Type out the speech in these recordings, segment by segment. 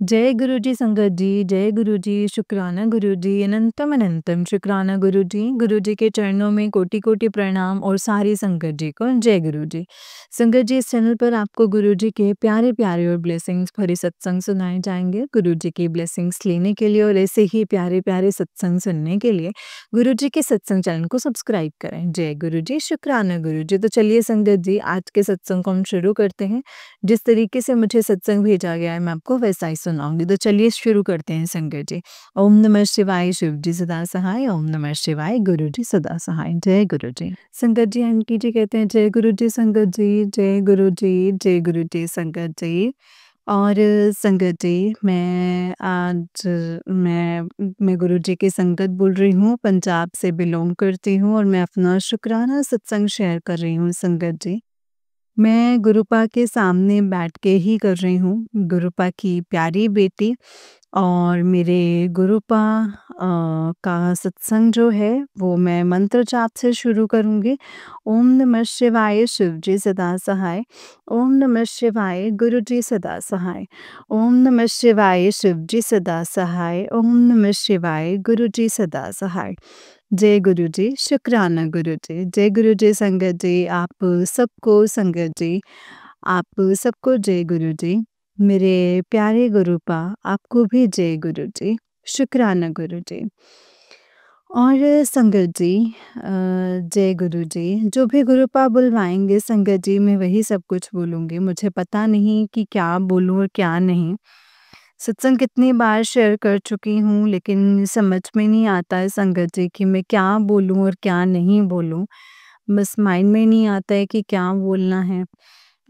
जय गुरु जी संगत जी, जय गुरु जी, शुक्राना गुरु जी, अनंतम अनंतम शुक्राना गुरु जी के चरणों में कोटि कोटि प्रणाम और सारी संगत जी को जय गुरु जी। संगत जी, इस चैनल पर आपको गुरु जी के प्यारे प्यारे और ब्लेसिंग्स भरे सत्संग सुनाए जाएंगे। गुरु जी की ब्लेसिंग्स लेने के लिए और ऐसे ही प्यारे प्यारे सत्संग सुनने के लिए गुरु जी के सत्संग चैनल को सब्सक्राइब करें। जय गुरु जी, शुक्राना गुरु जी। तो चलिए संगत जी, आज के सत्संग को हम शुरू करते हैं। जिस तरीके से मुझे सत्संग भेजा गया है मैं आपको वैसा ही सुनाऊंगी। तो चलिए शुरू करते हैं संगत जी। ओम नमः शिवाय, शिव जी सदा सहाय। ओम नमः शिवाय, गुरु जी सदा सहाय। जय गुरु जी। संगत जी, आंटी जी कहते हैं जय गुरु जी संगत जी, जय गुरु जी, जय गुरु जी संगत जी। और संगत जी, मैं आज मैं गुरु जी की संगत बोल रही हूँ, पंजाब से बिलोंग करती हूँ और मैं अपना शुक्राना सत्संग शेयर कर रही हूँ संगत जी। मैं गुरुपा के सामने बैठ के ही कर रही हूँ, गुरुपा की प्यारी बेटी। और मेरे गुरुपा का सत्संग जो है वो मैं मंत्र जाप से शुरू करूँगी। ओम नमः शिवाय, शिव जी सदा सहाय। ओम नमः शिवाय, गुरु जी सदा सहाय। ओम नमः शिवाय, शिव जी सदा सहाय। ओम नमः शिवाय, गुरु जी सदा सहाय। जय गुरु जी, शुक्राना गुरु जी। जय गुरु जी संगत जी, आप सबको संगत जी, आप सबको जय गुरु जी। मेरे प्यारे गुरुपा, आपको भी जय गुरु जी, शुक्राना गुरु जी। और संगत जी, जय गुरु जी, जो भी गुरुपा बुलवाएंगे संगत जी, मैं वही सब कुछ बोलूँगी। मुझे पता नहीं कि क्या बोलूँ और क्या नहीं। सत्संग कितनी बार शेयर कर चुकी हूँ, लेकिन समझ में नहीं आता है संगत जी कि मैं क्या बोलूँ और क्या नहीं बोलूँ। बस माइंड में नहीं आता है कि क्या बोलना है।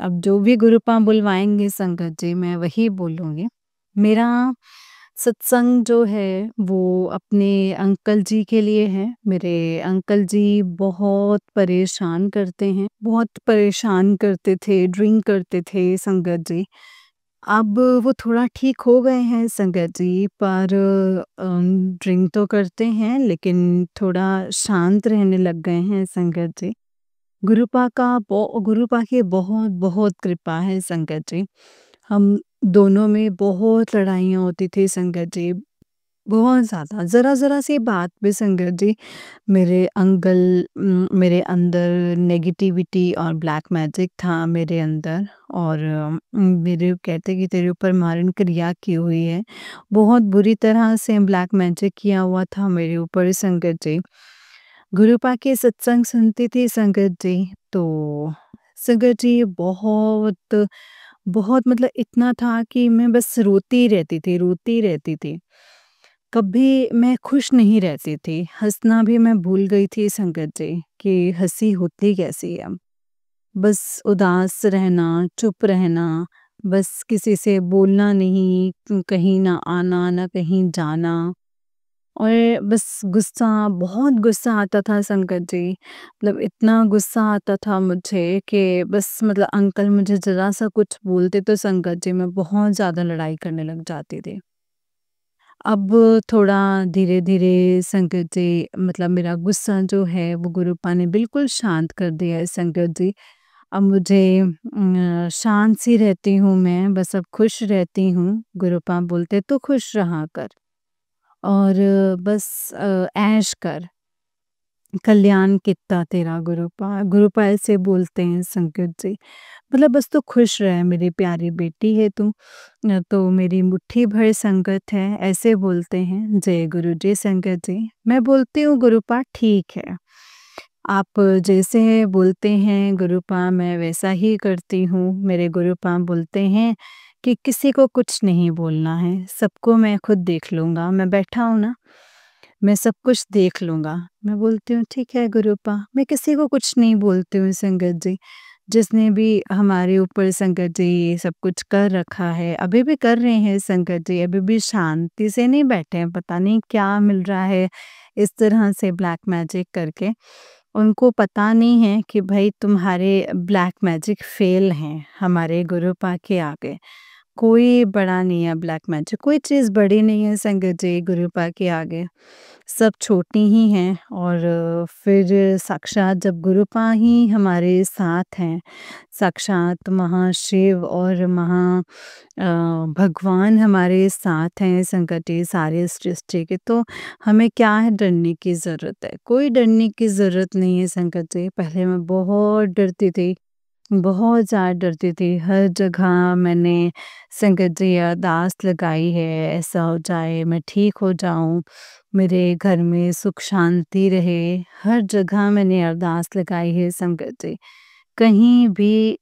अब जो भी गुरुपा बुलवाएंगे संगत जी, मैं वही बोलूँगी। मेरा सत्संग जो है वो अपने अंकल जी के लिए है। मेरे अंकल जी बहुत परेशान करते हैं, बहुत परेशान करते थे, ड्रिंक करते थे संगत जी। अब वो थोड़ा ठीक हो गए हैं संगत जी, पर ड्रिंक तो करते हैं लेकिन थोड़ा शांत रहने लग गए हैं संगत जी। गुरुपा की बहुत बहुत कृपा है संगत जी। हम दोनों में बहुत लड़ाइयाँ होती थी संगत जी, बहुत ज़्यादा। ज़रा-ज़रा सी बात पे संगत जी मेरे अंदर नेगेटिविटी और ब्लैक मैजिक था मेरे अंदर। और मेरे कहते कि तेरे ऊपर मारण क्रिया की हुई है। बहुत बुरी तरह से ब्लैक मैजिक किया हुआ था मेरे ऊपर संगत जी। गुरुपा के सत्संग सुनती थी संगत जी, तो संगत जी बहुत बहुत मतलब इतना था कि मैं बस रोती रहती थी, रोती रहती थी। कभी मैं खुश नहीं रहती थी, हँसना भी मैं भूल गई थी संगत जी कि हँसी होती कैसी है। बस उदास रहना, चुप रहना, बस किसी से बोलना नहीं, कहीं ना आना, ना कहीं जाना। और बस गुस्सा, बहुत गुस्सा आता था संगत जी। मतलब इतना गुस्सा आता था मुझे कि बस मतलब अंकल मुझे ज़रा-सा कुछ बोलते तो संगत जी मैं बहुत ज़्यादा लड़ाई करने लग जाती थी। अब थोड़ा धीरे-धीरे संगत जी मतलब मेरा गुस्सा जो है वो गुरुपा ने बिल्कुल शांत कर दिया है संगत जी। अब मुझे शांत सी रहती हूँ मैं, बस अब खुश रहती हूँ। गुरुपा बोलते तू खुश रहा कर और बस ऐश कर, कल्याण कित्ता तेरा गुरुपा। गुरुपा ऐसे बोलते हैं संगत जी। मतलब बस तू खुश रह मेरी प्यारी बेटी है तू, तो मेरी मुट्ठी भर संगत है, ऐसे बोलते हैं। जय गुरु जी संगत जी। मैं बोलती हूँ गुरुपा ठीक है, आप जैसे बोलते हैं गुरुपा मैं वैसा ही करती हूँ। मेरे गुरुपा बोलते हैं कि किसी को कुछ नहीं बोलना है, सबको मैं खुद देख लूँगा। मैं बैठा हूँ ना, मैं सब कुछ देख लूँगा। मैं बोलती हूँ ठीक है गुरुपा, मैं किसी को कुछ नहीं बोलती हूँ संगत जी। जिसने भी हमारे ऊपर संगत जी ये सब कुछ कर रखा है, अभी भी कर रहे हैं संगत जी, अभी भी शांति से नहीं बैठे हैं, पता नहीं क्या मिल रहा है इस तरह से ब्लैक मैजिक करके। उनको पता नहीं है कि भाई तुम्हारे ब्लैक मैजिक फेल हैं हमारे गुरुपा के आगे। कोई बड़ा नहीं है ब्लैक मैजिक, कोई चीज़ बड़ी नहीं है संगत जी गुरुपा के आगे, सब छोटी ही हैं। और फिर साक्षात जब गुरुपा ही हमारे साथ हैं, साक्षात महाशिव और भगवान हमारे साथ हैं संकट ये सारे सृष्टि के, तो हमें क्या है डरने की ज़रूरत है? कोई डरने की ज़रूरत नहीं है संकट जी। पहले मैं बहुत डरती थी, बहुत ज़्यादा डरती थी। हर जगह मैंने संगत जी अरदास लगाई है, ऐसा हो जाए, मैं ठीक हो जाऊँ, मेरे घर में सुख शांति रहे। हर जगह मैंने अरदास लगाई है संगत जी। कहीं भी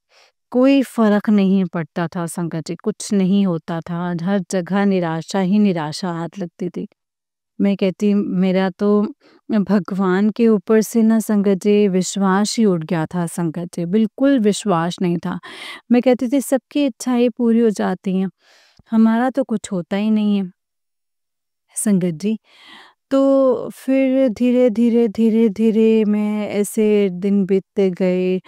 कोई फ़र्क नहीं पड़ता था संगत जी, कुछ नहीं होता था। हर जगह निराशा ही निराशा हाथ लगती थी। मैं कहती मेरा तो भगवान के ऊपर से ना संगत जी विश्वास ही उठ गया था संगत जी, बिल्कुल विश्वास नहीं था। मैं कहती थी सबकी इच्छाएँ पूरी हो जाती हैं, हमारा तो कुछ होता ही नहीं है संगत जी। तो फिर धीरे-धीरे, धीरे-धीरे मैं ऐसे दिन बीतते गए,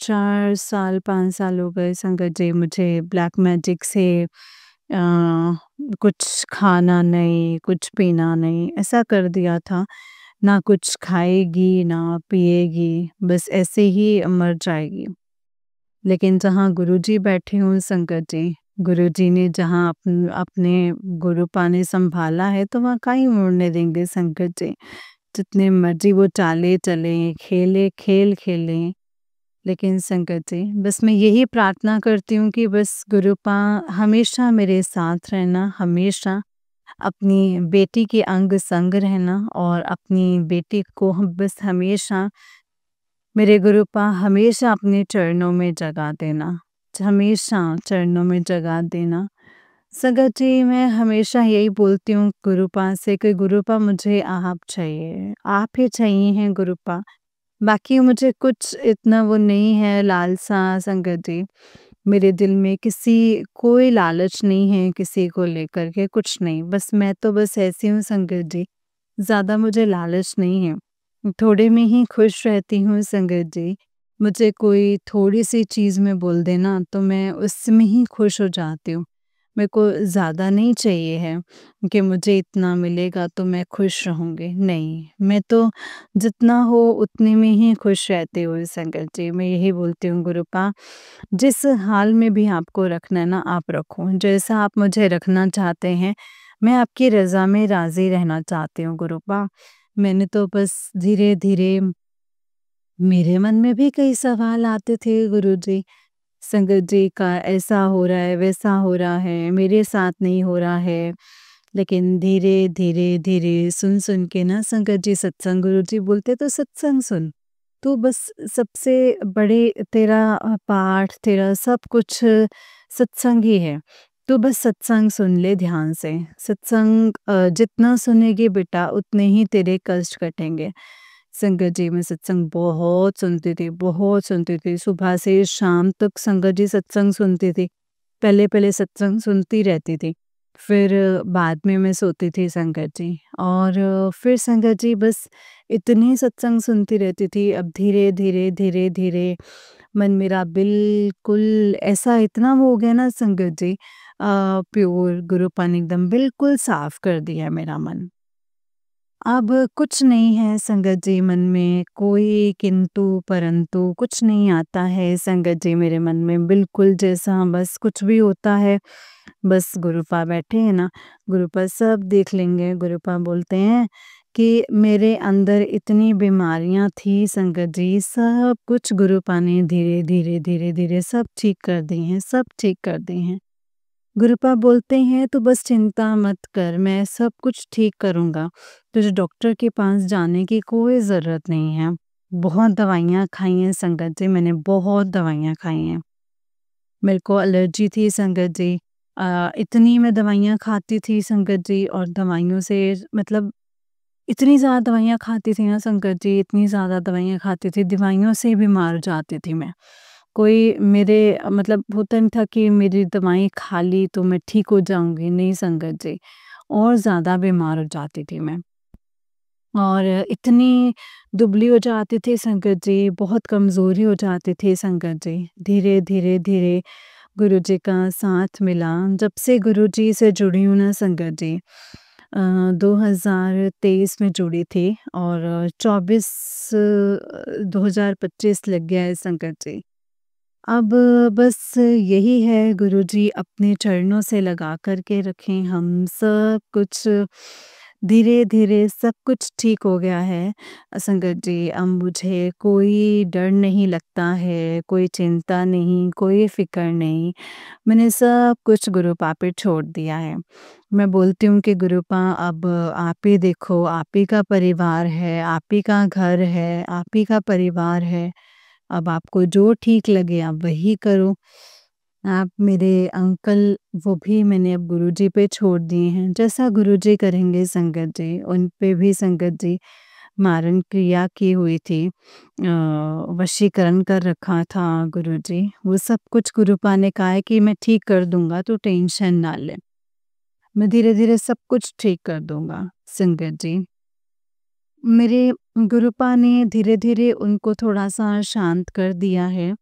4 साल 5 साल हो गए संगत जी मुझे ब्लैक मैजिक से कुछ खाना नहीं, कुछ पीना नहीं, ऐसा कर दिया था। ना कुछ खाएगी, ना पिएगी, बस ऐसे ही मर जाएगी। लेकिन जहाँ गुरुजी बैठे हों संगत जी, गुरुजी ने जहाँ अपने गुरुपा ने सँभाला है, तो वहाँ काहे मुड़ने देंगे संगत जी। जितने मर्ज़ी वो चालें चलें, खेलें खेल खेलें, लेकिन संगत जी बस मैं यही प्रार्थना करती हूँ कि बस गुरुपा हमेशा मेरे साथ रहना, हमेशा अपनी बेटी के अंग-संग रहना और अपनी बेटी को हम बस हमेशा मेरे गुरुपा हमेशा अपने चरणों में जगह देना, हमेशा चरणों में जगह देना। संगत जी मैं हमेशा यही बोलती हूँ गुरुपा से कि गुरुपा मुझे आप चाहिए, आप ही चाहिए हैं गुरुपा। बाकी मुझे कुछ इतना वो नहीं है लालसा संगत जी। मेरे दिल में किसी कोई लालच नहीं है किसी को लेकर के कुछ नहीं। बस मैं तो बस ऐसी हूँ संगत जी, ज़्यादा मुझे लालच नहीं है। थोड़े में ही खुश रहती हूँ संगत जी। मुझे कोई थोड़ी-सी चीज़ में बोल दे ना तो मैं उसमें ही खुश हो जाती हूँ। मेरे को ज़्यादा नहीं चाहिए है कि मुझे इतना मिलेगा तो मैं खुश रहूँगी, नहीं। मैं तो जितना हो उतने में ही खुश रहती हूँ संगत जी। मैं यही बोलती हूँ गुरुपा जिस हाल में भी आपको रखना है ना आप रखो। जैसा आप मुझे रखना चाहते हैं, मैं आपकी रज़ा में राज़ी रहना चाहती हूँ गुरुपा। मैंने तो बस धीरे-धीरे मेरे मन में भी कई सवाल आते थे गुरुजी। संगत जी का ऐसा हो रहा है, वैसा हो रहा है, मेरे साथ नहीं हो रहा है। लेकिन धीरे, धीरे, धीरे सुन-सुन के ना संगत जी सत्संग गुरुजी बोलते तो सत्संग सुन। तो बस सबसे बड़े तेरा पाठ, तेरा सब कुछ सत्संग ही है। तो बस सत्संग सुन ले ध्यान से। सत्संग जितना सुनेगी बेटा उतने ही तेरे कष्ट कटेंगे। संगत जी मैं सत्संग बहुत सुनती थी, बहुत सुनती थी। सुबह से शाम तक संगत जी सत्संग सुनती थी। पहले-पहले सत्संग सुनती रहती थी। फिर बाद में मैं सोती थी संगत जी और फिर संगत जी बस इतने सत्संग सुनती रहती थी। अब धीरे-धीरे, धीरे-धीरे मन मेरा बिल्कुल ऐसा इतना वो हो गया ना संगत जी प्योर गुरुपन एकदम बिल्कुल साफ कर दिया मेरा मन। अब कुछ नहीं है संगत जी मन में, कोई किंतु परंतु कुछ नहीं आता है संगत जी मेरे मन में बिल्कुल जैसा बस कुछ भी होता है, बस गुरुपा बैठे हैं ना, गुरुपा सब देख लेंगे। गुरुपा बोलते हैं कि मेरे अंदर इतनी बीमारियां थी संगत जी, सब कुछ गुरुपा ने धीरे धीरे धीरे धीरे सब ठीक कर दी हैं, सब ठीक कर दी हैं। गुरुपा बोलते हैं तो बस चिंता मत कर, मैं सब कुछ ठीक करूँगा। तुझे डॉक्टर के पास जाने की कोई ज़रूरत नहीं है। बहुत दवाइयाँ खाई हैं संगत जी मैंने, बहुत दवाइयाँ खाई हैं। मेरे को एलर्जी थी संगत जी। इतनी मैं दवाइयाँ खाती थी संगत जी और दवाइयों से मतलब इतनी ज़्यादा दवाइयाँ खाती थी ना संगत जी, इतनी ज़्यादा दवाइयाँ खाती थी, दवाइयों से बीमार हो जाती थी मैं। कोई मेरे मतलब होता नहीं था कि मेरी दवाएँ खा ली तो मैं ठीक हो जाऊँगी, नहीं संगत जी, और ज़्यादा बीमार हो जाती थी मैं। और इतनी दुबली हो जाती थी संगत जी, बहुत कमज़ोरी हो जाती थी संगत जी। धीरे, धीरे, धीरे गुरुजी का साथ मिला। जब से गुरुजी से जुड़ी हूँ ना संगत जी, 2023 में जुड़ी थी और 2025 लग गया है संगत जी। अब बस यही है, गुरुजी अपने चरणों से लगा कर के रखें, हम सब कुछ धीरे-धीरे सब कुछ ठीक हो गया है संगत जी। अब मुझे कोई डर नहीं लगता है, कोई चिंता नहीं, कोई फ़िक्र नहीं। मैंने सब कुछ गुरुपा पे छोड़ दिया है। मैं बोलती हूँ कि गुरुपा, अब आप ही देखो, आप ही का परिवार है, आप ही का घर है, आप ही का परिवार है। अब आपको जो ठीक लगे आप वही करो। आप मेरे अंकल, वो भी मैंने अब गुरुजी पे छोड़ दिए हैं। जैसा गुरुजी करेंगे संगत जी, उन पे भी संगत जी मारण क्रिया की हुई थी। वशीकरण कर रखा था गुरुजी। वो सब कुछ गुरुपा ने कहा है कि मैं ठीक कर दूँगा, तू टेंशन ना ले। मैं धीरे-धीरे सब कुछ ठीक कर दूँगा संगत जी। मेरे गुरुपा ने धीरे-धीरे उनको थोड़ा-सा शांत कर दिया है,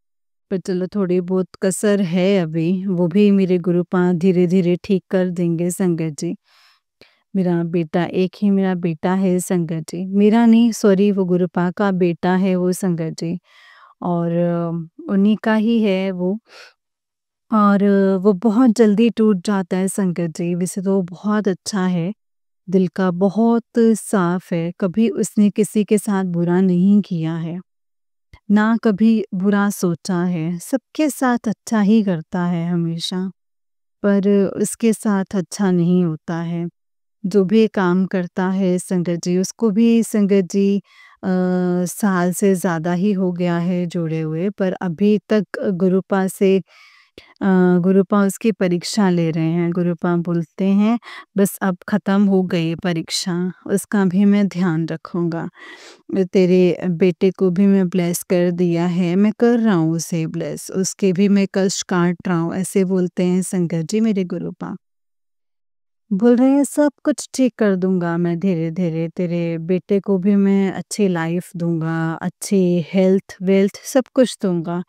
पर चलो थोड़ी बहुत कसर है अभी, वो भी मेरे गुरुपा धीरे-धीरे ठीक कर देंगे संगत जी। मेरा बेटा, एक ही मेरा बेटा है संगत जी। मेरा नहीं, सॉरी, वो गुरुपा का बेटा है वो संगत जी, और उन्हीं का ही है वो। और वो बहुत जल्दी टूट जाता है संगत जी। वैसे तो वो बहुत अच्छा है, दिल का बहुत साफ है, कभी उसने किसी के साथ बुरा नहीं किया है, ना कभी बुरा सोचा है, सबके साथ अच्छा ही करता है हमेशा। पर उसके साथ अच्छा नहीं होता है। जो भी काम करता है संगत जी, उसको भी संगत जी साल से ज़्यादा ही हो गया है जुड़े हुए, पर अभी तक गुरुपा से गुरुपा उसकी परीक्षा ले रहे हैं। गुरुपा बोलते हैं, बस अब ख़त्म हो गई परीक्षा, उसका भी मैं ध्यान रखूँगा। तेरे बेटे को भी मैं ब्लेस कर दिया है, मैं कर रहा हूँ उसे ब्लेस, उसके भी मैं कष्ट काट रहा हूँ, ऐसे बोलते हैं संगत जी मेरे गुरुपा। बोल रहे हैं सब कुछ ठीक कर दूँगा मैं धीरे-धीरे, तेरे बेटे को भी मैं अच्छी लाइफ़ दूँगा, अच्छी हेल्थ-वेल्थ सब कुछ दूँगा,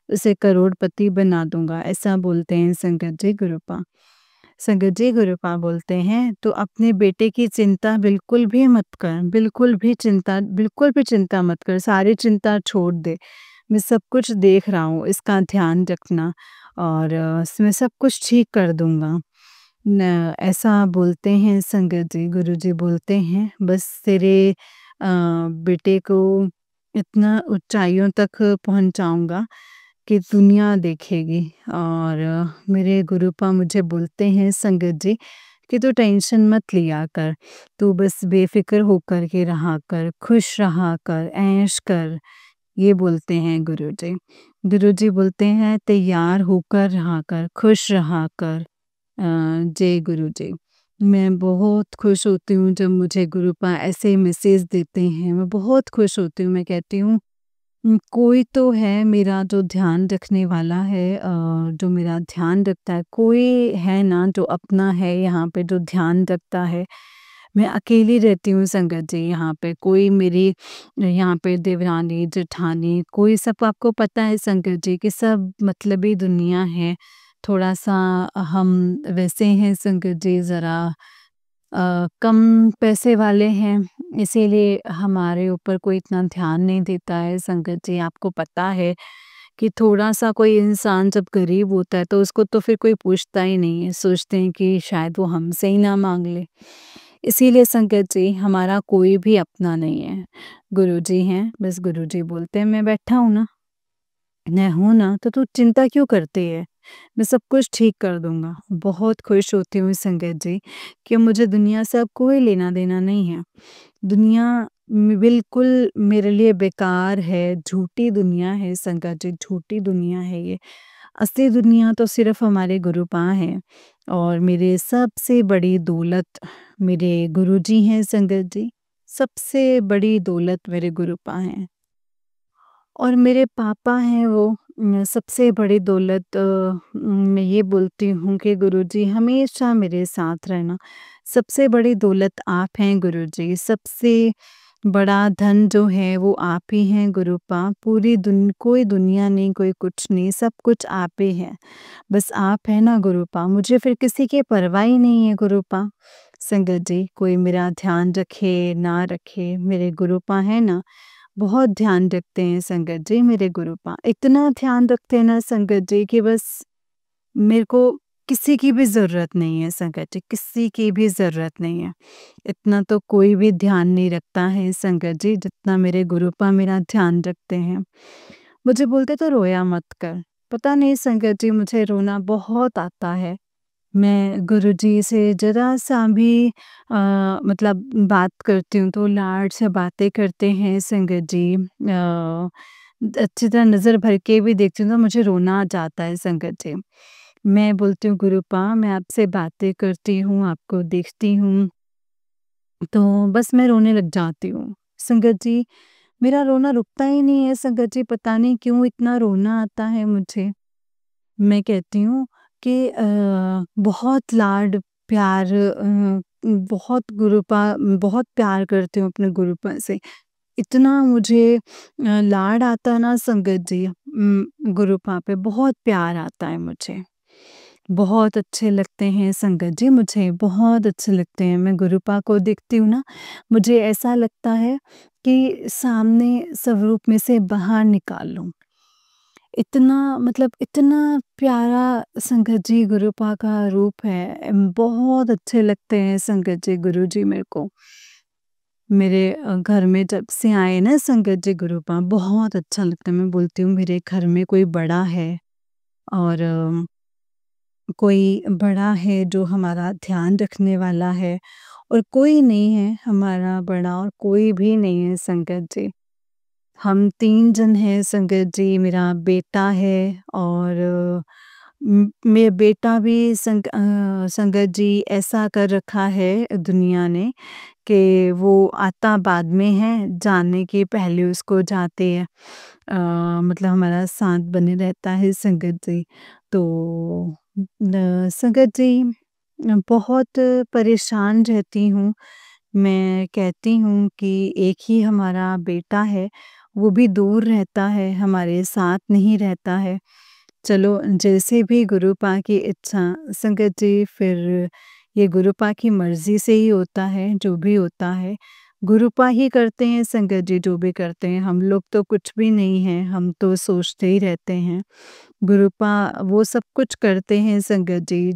उसे करोड़पति बना दूँगा, ऐसा बोलते हैं संगत जी गुरुपा। संगत जी गुरुपा बोलते हैं, तो अपने बेटे की चिंता बिल्कुल भी मत कर, बिल्कुल भी चिंता मत कर, सारी चिंता छोड़ दे। मैं सब कुछ देख रहा हूँ, इसका ध्यान रखना, और मैं सब कुछ ठीक कर दूँगा। न ऐसा बोलते हैं संगत जी, गुरुजी बोलते हैं, बस तेरे बेटे को इतना ऊँचाइयों तक पहुँचाऊँगा कि दुनिया देखेगी। और मेरे गुरुपा मुझे बोलते हैं संगत जी कि तू टेंशन मत लिया कर, तू बस बेफ़िक्र होकर के रहा कर, खुश रहा कर, ऐश कर, ये बोलते हैं गुरुजी। गुरुजी बोलते हैं तैयार होकर रहा कर, खुश रहा कर। जय गुरु जी। मैं बहुत खुश होती हूँ जब मुझे गुरुपा ऐसे मैसेज देते हैं, मैं बहुत खुश होती हूँ। मैं कहती हूँ कोई तो है मेरा जो ध्यान रखने वाला है, जो मेरा ध्यान रखता है, कोई है ना जो अपना है यहाँ पे जो ध्यान रखता है। मैं अकेली रहती हूँ संगत जी यहाँ पे, कोई मेरी यहाँ पे देवरानी, जेठानी, कोई, सब आपको पता है संगत जी कि सब मतलबी दुनिया है। थोड़ा-सा हम वैसे हैं संगत जी, ज़रा कम पैसे वाले हैं, इसीलिए हमारे ऊपर कोई इतना ध्यान नहीं देता है संगत जी। आपको पता है कि थोड़ा-सा कोई इंसान जब गरीब होता है तो उसको तो फिर कोई पूछता ही नहीं है, सोचते हैं कि शायद वो हमसे ही ना माँग ले। इसीलिए संगत जी हमारा कोई भी अपना नहीं है, गुरुजी हैं, बस गुरुजी बोलते हैं मैं बैठा हूँ ना, मैं हूँ ना, तो तू चिंता क्यों करती है? मैं सब कुछ ठीक कर दूँगा। बहुत खुश होती हूँ संगत जी कि मुझे दुनिया से अब कोई लेना-देना नहीं है। दुनिया बिल्कुल मेरे लिए बेकार है, झूठी दुनिया है संगत जी, झूठी दुनिया है ये। असली दुनिया तो सिर्फ़ हमारे गुरुपा हैं, और मेरे सबसे बड़ी दौलत मेरे गुरुजी हैं संगत जी। सबसे बड़ी दौलत मेरे गुरुपा हैं। और मेरे पापा हैं वो सबसे बड़ी दौलत। मैं ये बोलती हूँ कि गुरुजी हमेशा मेरे साथ रहना। सबसे बड़ी दौलत आप हैं गुरुजी, सबसे बड़ा धन जो है वो आप ही हैं गुरुपा, पूरी कोई दुनिया नहीं, कोई कुछ नहीं, सब कुछ आप ही हैं। बस आप हैं ना गुरुपा, मुझे फिर किसी की परवाह ही नहीं है गुरुपा। संगत जी, कोई मेरा ध्यान रखे ना रखे, मेरे गुरुपा हैं ना, बहुत ध्यान रखते हैं संगत जी मेरे गुरुपा। इतना ध्यान रखते हैं ना संगत जी कि बस मेरे को किसी की भी ज़रूरत नहीं है संगत जी, किसी की भी ज़रूरत नहीं है। इतना तो कोई भी ध्यान नहीं रखता है संगत जी, जितना मेरे गुरुपा मेरा ध्यान रखते हैं। मुझे बोलते तो रोया मत कर। पता नहीं संगत जी, मुझे रोना बहुत आता है। मैं गुरुजी से ज़रा-सा भी मतलब बात करती हूँ तो लाड से बातें करते हैं संगत जी। अच्छी तरह नज़र भर के भी देखती हूँ तो मुझे रोना आ जाता है संगत जी। मैं बोलती हूँ गुरुपा, मैं आपसे बातें करती हूँ, आपको देखती हूँ, तो बस मैं रोने लग जाती हूँ। संगत जी, मेरा रोना रुकता ही नहीं है संगत जी, पता नहीं क्यों इतना रोना आता है मुझे। मैं कहती हूँ कि बहुत लाड प्यार बहुत गुरुपा बहुत प्यार करती हूँ अपने गुरुपा से। इतना मुझे लाड आता है ना संगत जी, गुरुपा पे बहुत प्यार आता है मुझे। बहुत अच्छे लगते हैं संगत जी मुझे, बहुत अच्छे लगते हैं। मैं गुरुपा को देखती हूँ ना, मुझे ऐसा लगता है कि सामने स्वरूप में से बाहर निकाल लूँ। इतना मतलब इतना प्यारा संगत जी गुरुपा का रूप है। बहुत अच्छे लगते हैं संगत जी गुरुजी मेरे को। मेरे घर में जब से आए ना संगत जी गुरुपा, बहुत अच्छा लगता है। मैं बोलती हूँ मेरे घर में कोई बड़ा है और कोई बड़ा है जो हमारा ध्यान रखने वाला है, और कोई नहीं है हमारा बड़ा, और कोई भी नहीं है संगत जी। हम 3 जन हैं संगत जी, मेरा बेटा है और मेरा बेटा भी संगत जी ऐसा कर रखा है दुनिया ने कि वो आता बाद में है, जाने के पहले उसको जाते हैं। मतलब हमारा साथ बने रहता है संगत जी। तो संगत जी, बहुत परेशान रहती हूँ। मैं कहती हूँ कि एक ही हमारा बेटा है, वो भी दूर रहता है, हमारे साथ नहीं रहता है। चलो जैसे भी गुरुपा की इच्छा संगत जी, फिर ये गुरुपा की मर्ज़ी से ही होता है, जो भी होता है। गुरुपा ही करते हैं संगत जी जो भी करते हैं, हम लोग तो कुछ भी नहीं हैं, हम तो सोचते ही रहते हैं। गुरुपा वो सब कुछ करते हैं संगत जी,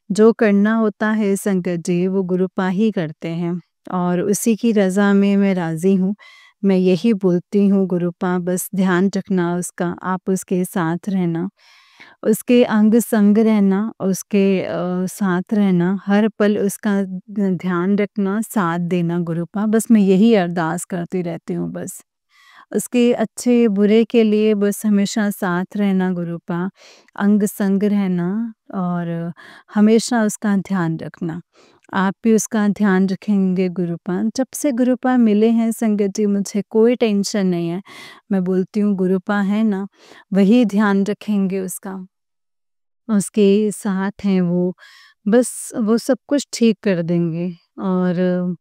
जो करना होता है संगत जी, वो गुरुपा ही करते हैं और उसी की रज़ा में मैं राज़ी हूँ। मैं यही बोलती हूँ गुरुपा, बस ध्यान रखना उसका, आप उसके साथ रहना, उसके अंग-संग रहना, उसके साथ रहना, हर पल उसका ध्यान रखना, साथ देना गुरुपा, बस मैं यही अरदास करती रहती हूँ बस। उसके अच्छे-बुरे के लिए बस हमेशा साथ रहना गुरुपा, अंग-संग रहना और हमेशा उसका ध्यान रखना। आप भी उसका ध्यान रखेंगे गुरुपा। जब से गुरुपा मिले हैं संगत जी, मुझे कोई टेंशन नहीं है। मैं बोलती हूँ गुरुपा है ना, वही ध्यान रखेंगे उसका। उसके साथ हैं वो, बस वो सब कुछ ठीक कर देंगे। और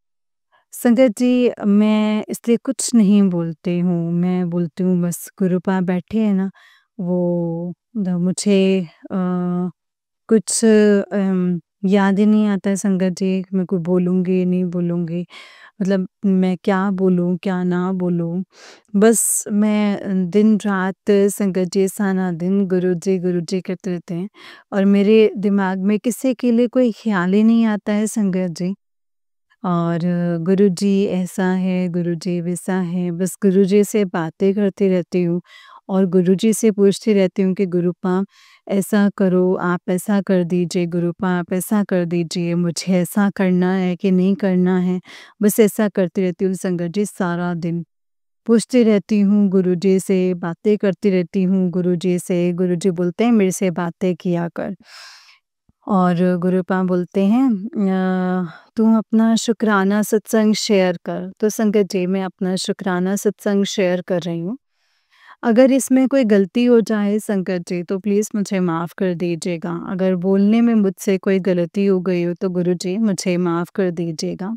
संगत जी, मैं इसलिए कुछ नहीं बोलती हूँ, मैं बोलती हूँ बस गुरुपा बैठे हैं ना, वो मुझे कुछ याद ही नहीं आता है संगत जी, मैं कुछ बोलूँगी, नहीं बोलूँगी, मतलब मैं क्या बोलूँ, क्या ना बोलूँ। बस मैं दिन-रात संगत जी सारा दिन गुरुजी करते रहते हैं और मेरे दिमाग में किसी के लिए कोई ख़्याल ही नहीं आता है संगत जी। और गुरुजी ऐसा है, गुरुजी वैसा है, बस गुरुजी से बातें करती रहती हूँ और गुरुजी से पूछती रहती हूँ कि गुरुपा ऐसा करो, आप ऐसा कर दीजिए, गुरुपा आप ऐसा कर दीजिए, मुझे ऐसा करना है कि नहीं करना है। बस ऐसा करती रहती हूँ संगत जी सारा दिन। पूछती रहती हूँ गुरुजी से, बातें करती रहती हूँ गुरुजी से, गुरुजी बोलते हैं मेरे से बातें किया कर। और गुरुपा बोलते हैं तू अपना शुक्राना सत्संग शेयर कर। तो संगत जी, मैं अपना शुक्राना सत्संग शेयर कर रही हूँ। अगर इसमें कोई गलती हो जाए संगत जी, तो प्लीज़ मुझे माफ़ कर दीजिएगा। अगर बोलने में मुझसे कोई गलती हो गई हो तो गुरुजी मुझे माफ़ कर दीजिएगा।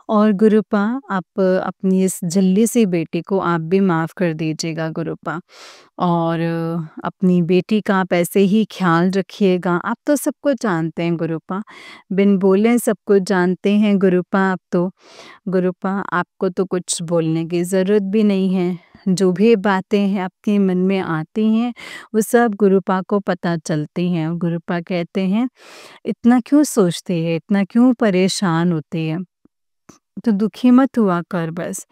और गुरुपा आप अपनी इस जल्दी सी बेटी को आप भी माफ़ कर दीजिएगा गुरुपा। और अपनी बेटी का आप ऐसे ही ख़्याल रखिएगा। आप तो सब कुछ जानते हैं गुरुपा, बिन बोले सब कुछ जानते हैं गुरुपा आप तो। गुरुपा आपको तो कुछ बोलने की ज़रूरत भी नहीं है। जो भी बातें हैं आपके मन में आती हैं, वो सब गुरुपा को पता चलती हैं। गुरुपा कहते हैं, "इतना क्यों सोचती है? इतना क्यों परेशान होती है? तो दुखी मत हुआ कर बस।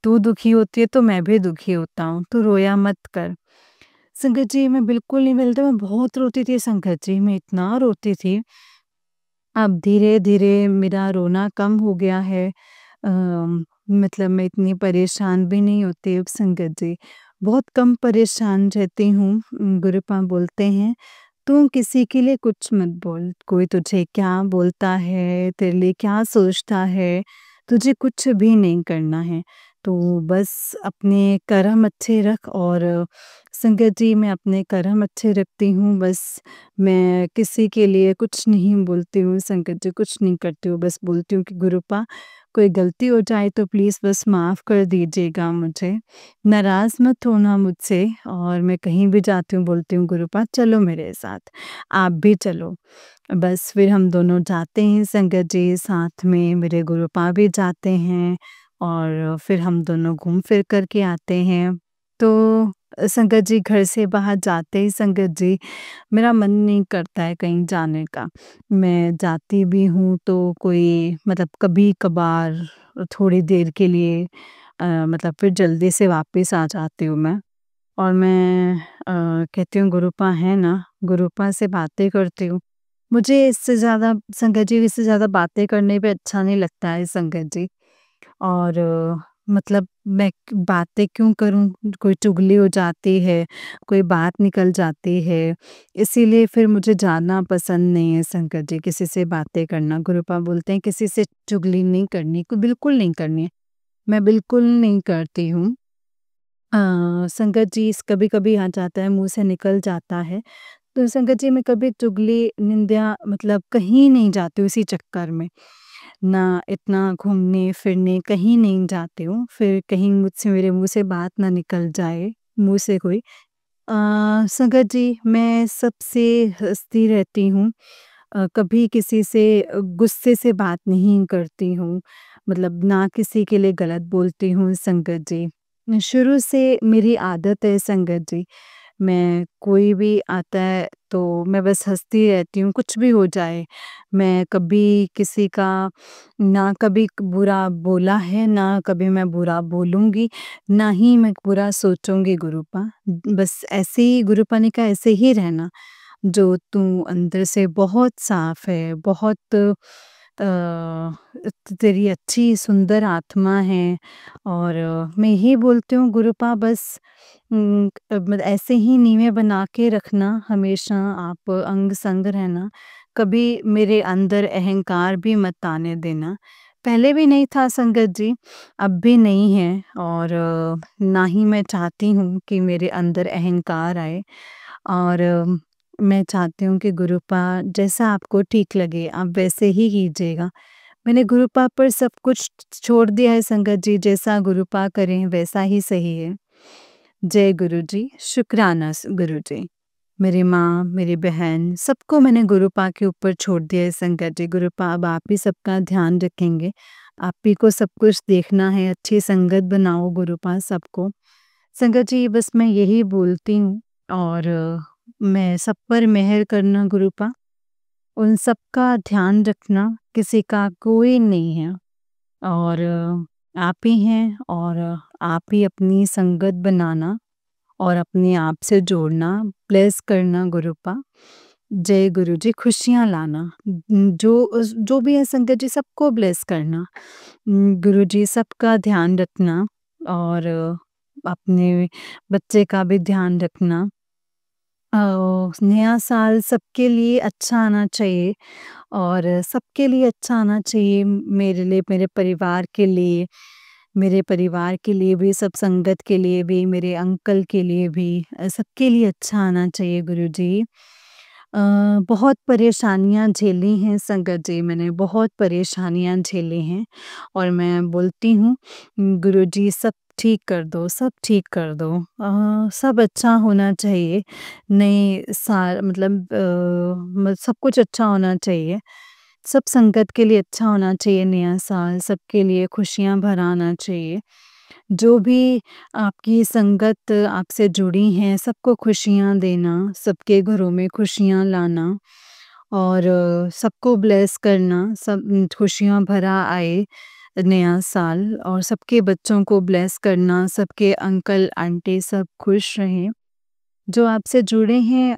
तू दुखी होती है तो मैं भी दुखी होता हूँ, तू रोया मत कर।" संगत जी, मैं बिल्कुल नहीं मिलता, मैं बहुत रोती थी संगत जी, मैं इतना रोती थी। अब धीरे-धीरे मेरा रोना कम हो गया है। मतलब मैं इतनी परेशान भी नहीं होती अब संगत जी। बहुत कम परेशान रहती हूँ। गुरुपा बोलते हैं, "तू किसी के लिए कुछ मत बोल। कोई तुझे क्या बोलता है, तेरे लिए क्या सोचता है, तुझे कुछ भी नहीं करना है। तो बस अपने कर्म अच्छे रख।" और संगत जी, मैं अपने कर्म अच्छे रखती हूँ बस। मैं किसी के लिए कुछ नहीं बोलती हूँ संगत जी, कुछ नहीं करती हूँ, बस बोलती हूँ कि गुरुपा कोई गलती हो जाए तो प्लीज़ बस माफ़ कर दीजिएगा मुझे। नाराज़ मत होना मुझसे। और मैं कहीं भी जाती हूँ बोलती हूँ गुरुपा चलो मेरे साथ, आप भी चलो। बस फिर हम दोनों जाते हैं संगत जी साथ में, मेरे गुरुपा भी जाते हैं और फिर हम दोनों घूम फिर कर के आते हैं। तो संगत जी, घर से बाहर जाते ही संगत जी मेरा मन नहीं करता है कहीं जाने का। मैं जाती भी हूँ तो कोई मतलब कभी-कभार थोड़ी देर के लिए मतलब फिर जल्दी से वापस आ जाती हूँ मैं। और मैं कहती हूँ गुरुपा है ना, गुरुपा से बातें करती हूँ। मुझे इससे ज़्यादा संगत जी, इससे ज़्यादा बातें करने पे अच्छा नहीं लगता है संगत जी। और मतलब मैं बातें क्यों करूँ? कोई चुगली हो जाती है, कोई बात निकल जाती है, इसीलिए फिर मुझे जाना पसंद नहीं है संगत जी, किसी से बातें करना। गुरुपा बोलते हैं किसी से चुगली नहीं करनी, बिल्कुल नहीं करनी है। मैं बिल्कुल नहीं करती हूँ। संगत जी, कभी-कभी आ जाता है, मुँह से निकल जाता है। तो संगत जी, मैं कभी चुगली, निंदा मतलब कहीं नहीं जाती हूँ इसी चक्कर में। ना इतना घूमने-फिरने कहीं नहीं जाती हूँ, फिर कहीं मुझसे मेरे मुँह से बात ना निकल जाए, मुँह से कोई। संगत जी, मैं सबसे हँसती रहती हूँ। कभी किसी से गुस्से से बात नहीं करती हूँ, मतलब ना किसी के लिए गलत बोलती हूँ संगत जी। शुरू से मेरी आदत है संगत जी। मैं कोई भी आता है तो मैं बस हँसती रहती हूँ, कुछ भी हो जाए। मैं कभी किसी का ना कभी बुरा बोला है, ना कभी मैं बुरा बोलूँगी, ना ही मैं बुरा सोचूँगी गुरुपा। बस ऐसे ही गुरुपा ने कहा, ऐसे ही रहना, जो तू अंदर से बहुत साफ़ है, बहुत तेरी अच्छी सुंदर आत्मा है। और मैं यही बोलती हूँ गुरुपा, बस मतलब ऐसे ही नींवें बना के रखना, हमेशा आप अंग-संग रहना, कभी मेरे अंदर अहंकार भी मत आने देना। पहले भी नहीं था संगत जी, अब भी नहीं है। और ना ही मैं चाहती हूँ कि मेरे अंदर अहंकार आए। और मैं चाहती हूँ कि गुरुपा जैसा आपको ठीक लगे आप वैसे ही कीजिएगा। मैंने गुरुपा पर सब कुछ छोड़ दिया है संगत जी, जैसा गुरुपा करें वैसा ही सही है। जय गुरु जी, शुक्राना गुरु जी। मेरी माँ, मेरी बहन, सबको मैंने गुरुपा के ऊपर छोड़ दिया है संगत जी। गुरुपा अब आप ही सबका ध्यान रखेंगे। आप ही को सब कुछ देखना है, अच्छी संगत बनाओ गुरुपा सबको। संगत जी, बस मैं यही बोलती हूँ। और मैं सब पर मेहर करना गुरुपा, उन सबका ध्यान रखना, किसी का कोई नहीं है। और आप ही हैं। और आप ही अपनी संगत बनाना और अपने आप से जोड़ना, ब्लेस करना गुरुपा। जय गुरु जी, खुशियाँ लाना। जो भी है संगत जी, सबको ब्लेस करना। गुरु जी, सबका ध्यान रखना। और अपने बच्चे का भी ध्यान रखना। नया साल सबके लिए अच्छा आना चाहिए। और सबके लिए अच्छा आना चाहिए, मेरे लिए, मेरे परिवार के लिए, मेरे परिवार के लिए भी, सब संगत के लिए भी, मेरे अंकल के लिए भी, सबके लिए अच्छा आना चाहिए गुरुजी। बहुत परेशानियाँ झेली हैं संगत जी, मैंने बहुत परेशानियाँ झेली हैं और मैं बोलती हूँ गुरुजी सब ठीक कर दो, सब ठीक कर दो। सब अच्छा होना चाहिए, नए साल मतलब सब कुछ अच्छा होना चाहिए। सब संगत के लिए अच्छा होना चाहिए नया साल, सबके लिए खुशियाँ भरा आना चाहिए। जो भी आपकी संगत आपसे जुड़ी हैं, सबको खुशियाँ देना, सबके घरों में खुशियाँ लाना और सबको ब्लेस करना, सब खुशियाँ भरा आए नया साल और सबके बच्चों को ब्लेस करना, सबके अंकल, आंटी सब खुश रहें। जो आपसे जुड़े हैं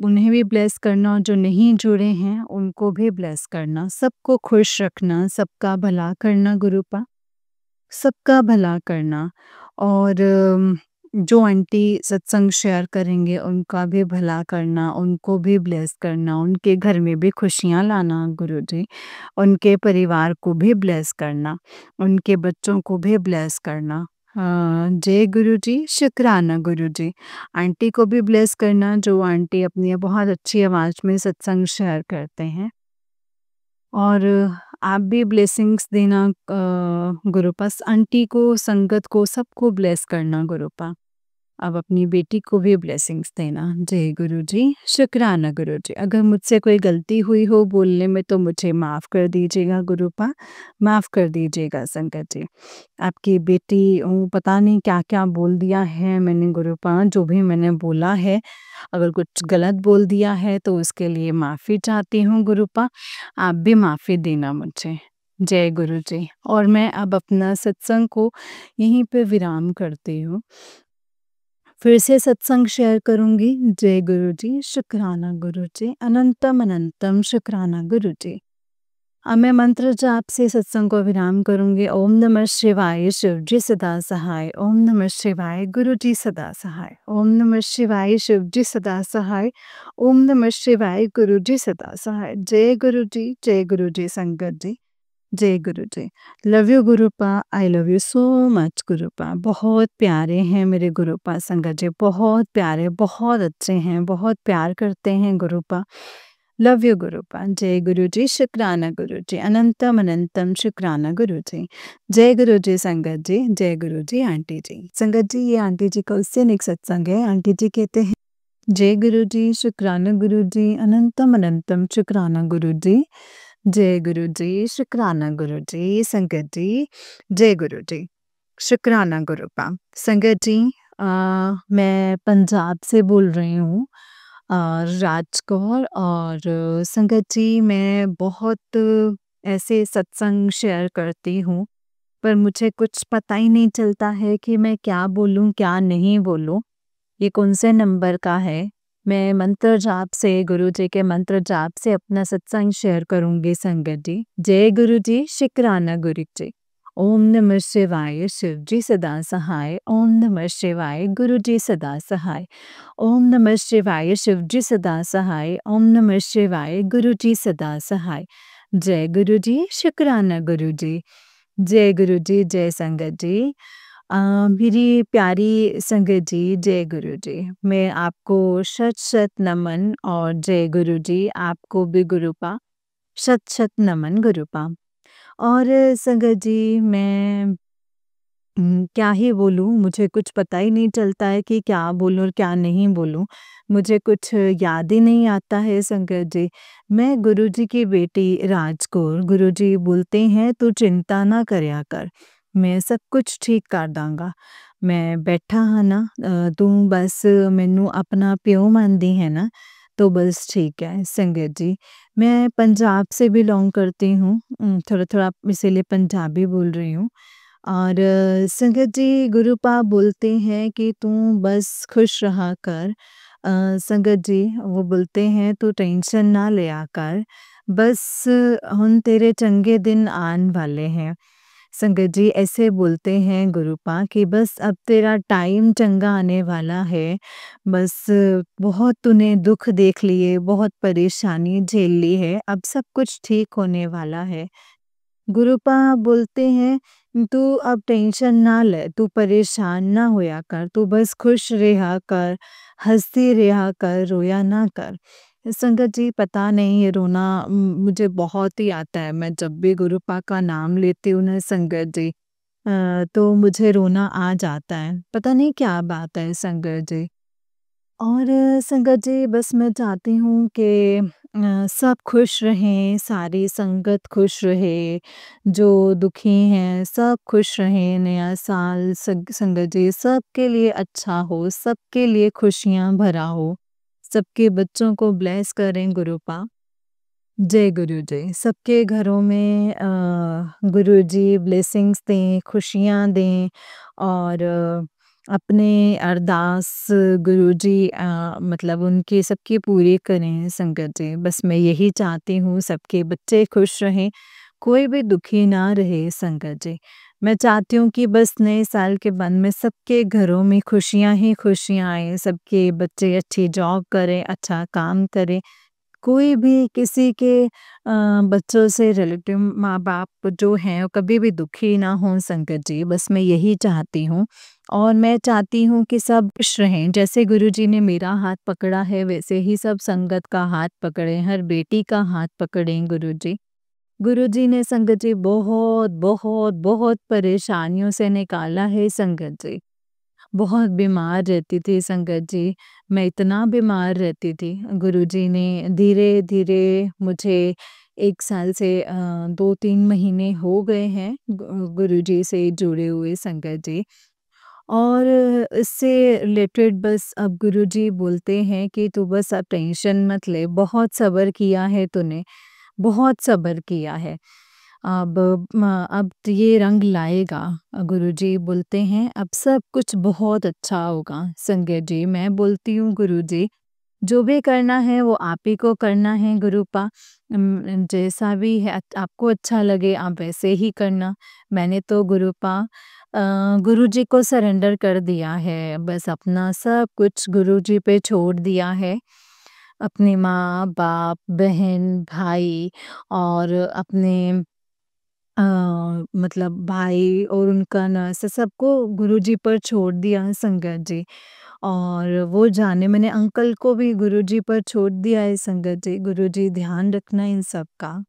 उन्हें भी ब्लेस करना और जो नहीं जुड़े हैं उनको भी ब्लेस करना, सबको खुश रखना, सबका भला करना गुरुपा। सबका भला करना और जो आंटी सत्संग शेयर करेंगे उनका भी भला करना, उनको भी ब्लेस करना, उनके घर में भी खुशियाँ लाना गुरुजी, उनके परिवार को भी ब्लेस करना, उनके बच्चों को भी ब्लेस करना। जय गुरुजी, शुक्राना गुरुजी। आंटी को भी ब्लेस करना जो आंटी अपनी बहुत अच्छी आवाज़ में सत्संग शेयर करते हैं। और आप भी ब्लेसिंग्स देना गुरुपा आंटी को, संगत को, सबको ब्लेस करना गुरुपा। अब अपनी बेटी को भी ब्लेसिंग्स देना। जय गुरुजी, शुक्राना गुरुजी। अगर मुझसे कोई गलती हुई हो बोलने में तो मुझे माफ़ कर दीजिएगा गुरुपा, माफ़ कर दीजिएगा संगत जी। आपकी बेटी पता नहीं क्या-क्या बोल दिया है मैंने गुरुपा, जो भी मैंने बोला है, अगर कुछ गलत बोल दिया है तो उसके लिए माफ़ी चाहती हूँ गुरुपा, आप भी माफ़ी देना मुझे। जय गुरु जी। और मैं अब अपना सत्संग को यहीं पे विराम करती हूँ। फिर से सत्संग शेयर करूँगी। जय गुरु जी, शुक्राना गुरु जी, अनंतम अनंतम शुक्राना गुरु जी। अब मैं मंत्र जाप से सत्संग को विराम करूँगी। ओम नमः शिवाय, शिव जी सदा सहाय। ओम नमः शिवाय, गुरु जी सदा सहाय। ओम नमः शिवाय, शिव जी सदा सहाय। ओम नमः शिवाय, गुरु जी सदा सहाय। जय गुरु जी संगत जी। जय गुरु जी। लव यू गुरुपा, I love you so much गुरुपा। बहुत प्यारे हैं मेरे गुरुपा संगत जी, बहुत प्यारे, बहुत अच्छे हैं, बहुत प्यार करते हैं गुरुपा। Love you गुरुपा। जय गुरु जी, शुक्राना गुरु जी, अनंतम अनंतम शुक्राना गुरु जी। जय गुरु जी संगत जी, जय गुरु जी आंटी जी। संगत जी ये आंटी जी का उससे नेक सत्संग है। आंटी जी कहते हैं जय गुरु जी, शुक्राना गुरु जी, अनंतम अनंतम शुक्राना गुरु जी। जय गुरु जी, शुक्राना गुरु जी, संगत जी, जय गुरु जी, शुक्राना गुरुपा। संगत जी अ, मैं पंजाब से बोल रही हूँ राजकौर और संगत जी मैं बहुत ऐसे सत्संग शेयर करती हूँ, पर मुझे कुछ पता ही नहीं चलता है कि मैं क्या बोलूँ, क्या नहीं बोलूँ। ये कौन से नंबर का है? मैं मंत्र जाप से गुरु जी के मंत्र जाप से अपना सत्संग शेयर करूँगी संगत जी। जय गुरु जी, शुक्राना गुरु जी। ओम नमः शिवाय, शिव जी सदा सहाय। ओम नमः शिवाय, गुरु जी सदा सहाय। ओम नमः शिवाय, शिव जी सदा सहाय। ओम नमः शिवाय, गुरु जी सदा सहाय। जय गुरु जी, शुक्राना गुरु जी। जय गुरु जी, जय संगत जी। मेरी प्यारी संगत जी, जय गुरु जी। मैं आपको शत-शत नमन और जय गुरु जी, आपको भी गुरुपा, शत-शत नमन गुरुपा। और संगत जी मैं क्या ही बोलूँ, मुझे कुछ पता ही नहीं चलता है कि क्या बोलूँ और क्या नहीं बोलूँ। मुझे कुछ याद ही नहीं आता है संगत जी। मैं गुरुजी की बेटी राजकौर, गुरुजी बोलते हैं तू चिंता ना करया कर, मैं सब कुछ ठीक कर दांगा। मैं बैठा हाँ ना तू बस मैनू अपना प्यो मानदी है ना, तो बस ठीक है संगत जी। मैं पंजाब से बिलॉन्ग करती हूँ, थोड़ा-थोड़ा इसीलिए पंजाबी बोल रही हूँ। और संगत जी गुरुपा बोलते हैं कि तू बस खुश रहा कर। संगत जी वो बोलते हैं तू टेंशन ना लिया कर, बस हुन तेरे चंगे दिन आन वाले हैं। संगत जी ऐसे बोलते हैं गुरुपा कि बस अब तेरा टाइम चंगा आने वाला है, बस बहुत तूने दुख देख लिए, बहुत परेशानी झेल ली है, अब सब कुछ ठीक होने वाला है। गुरुपा बोलते हैं तू अब टेंशन ना ले, तू परेशान ना होया कर, तू बस खुश रहा कर, हँसती रहा कर, रोया ना कर। संगत जी, पता नहीं, ये रोना मुझे बहुत ही आता है। मैं जब भी गुरुपा का नाम लेती हूँ ना संगत जी, तो मुझे रोना आ जाता है। पता नहीं क्या बात है संगत जी। और संगत जी, बस मैं चाहती हूँ कि सब खुश रहें, सारी संगत खुश रहे, जो दुखी हैं सब खुश रहें। नया साल संगत जी सबके लिए अच्छा हो, सबके लिए खुशियाँ भरा हो, सबके बच्चों को ब्लेस करें गुरुपा। जय गुरु जी। सबके घरों में गुरु जी ब्लेसिंग्स दें, खुशियाँ दें, और अपने अरदास गुरु जी मतलब उनकी सबकी पूरी करें संगत जी। बस मैं यही चाहती हूँ, सबके बच्चे खुश रहें, कोई भी दुखी ना रहे संगत जी। मैं चाहती हूँ कि बस नए साल के बाद में सबके घरों में खुशियाँ ही खुशियाँ आएँ, सबके बच्चे अच्छी जॉब करें, अच्छा काम करें। कोई भी किसी के बच्चों से रिलेटिव माँ-बाप जो हैं, वो कभी भी दुखी ना हों संगत जी, बस मैं यही चाहती हूँ। और मैं चाहती हूँ कि सब खुश रहें, जैसे गुरुजी ने मेरा हाथ पकड़ा है, वैसे ही सब संगत का हाथ पकड़ें, हर बेटी का हाथ पकड़ें गुरुजी। गुरुजी ने संगत जी बहुत, बहुत, बहुत परेशानियों से निकाला है संगत जी। बहुत बीमार रहती थी संगत जी, मैं इतना बीमार रहती थी। गुरुजी ने धीरे-धीरे मुझे 1 साल से 2-3 महीने हो गए हैं गुरुजी से जुड़े हुए संगत जी। और इससे रिलेटेड बस अब गुरुजी बोलते हैं कि तू बस अब टेंशन मत ले, बहुत सब्र किया है तूने, बहुत सब्र किया है। अब अब तो ये रंग लाएगा। गुरुजी बोलते हैं अब सब कुछ बहुत अच्छा होगा। संगत जी, मैं बोलती हूँ गुरुजी, जो भी करना है वो आप ही को करना है गुरुपा। जैसा भी है आपको अच्छा लगे आप वैसे ही करना। मैंने तो गुरुपा गुरुजी को सरेंडर कर दिया है। बस अपना सब कुछ गुरुजी पे छोड़ दिया है। अपनी माँ-बाप, बहन, भाई और अपने अ, मतलब भाई और उनका नर्स सबको गुरुजी पर छोड़ दिया है संगत जी। और वो जाने मैंने अंकल को भी गुरुजी पर छोड़ दिया है संगत जी। गुरुजी ध्यान रखना इन सब का।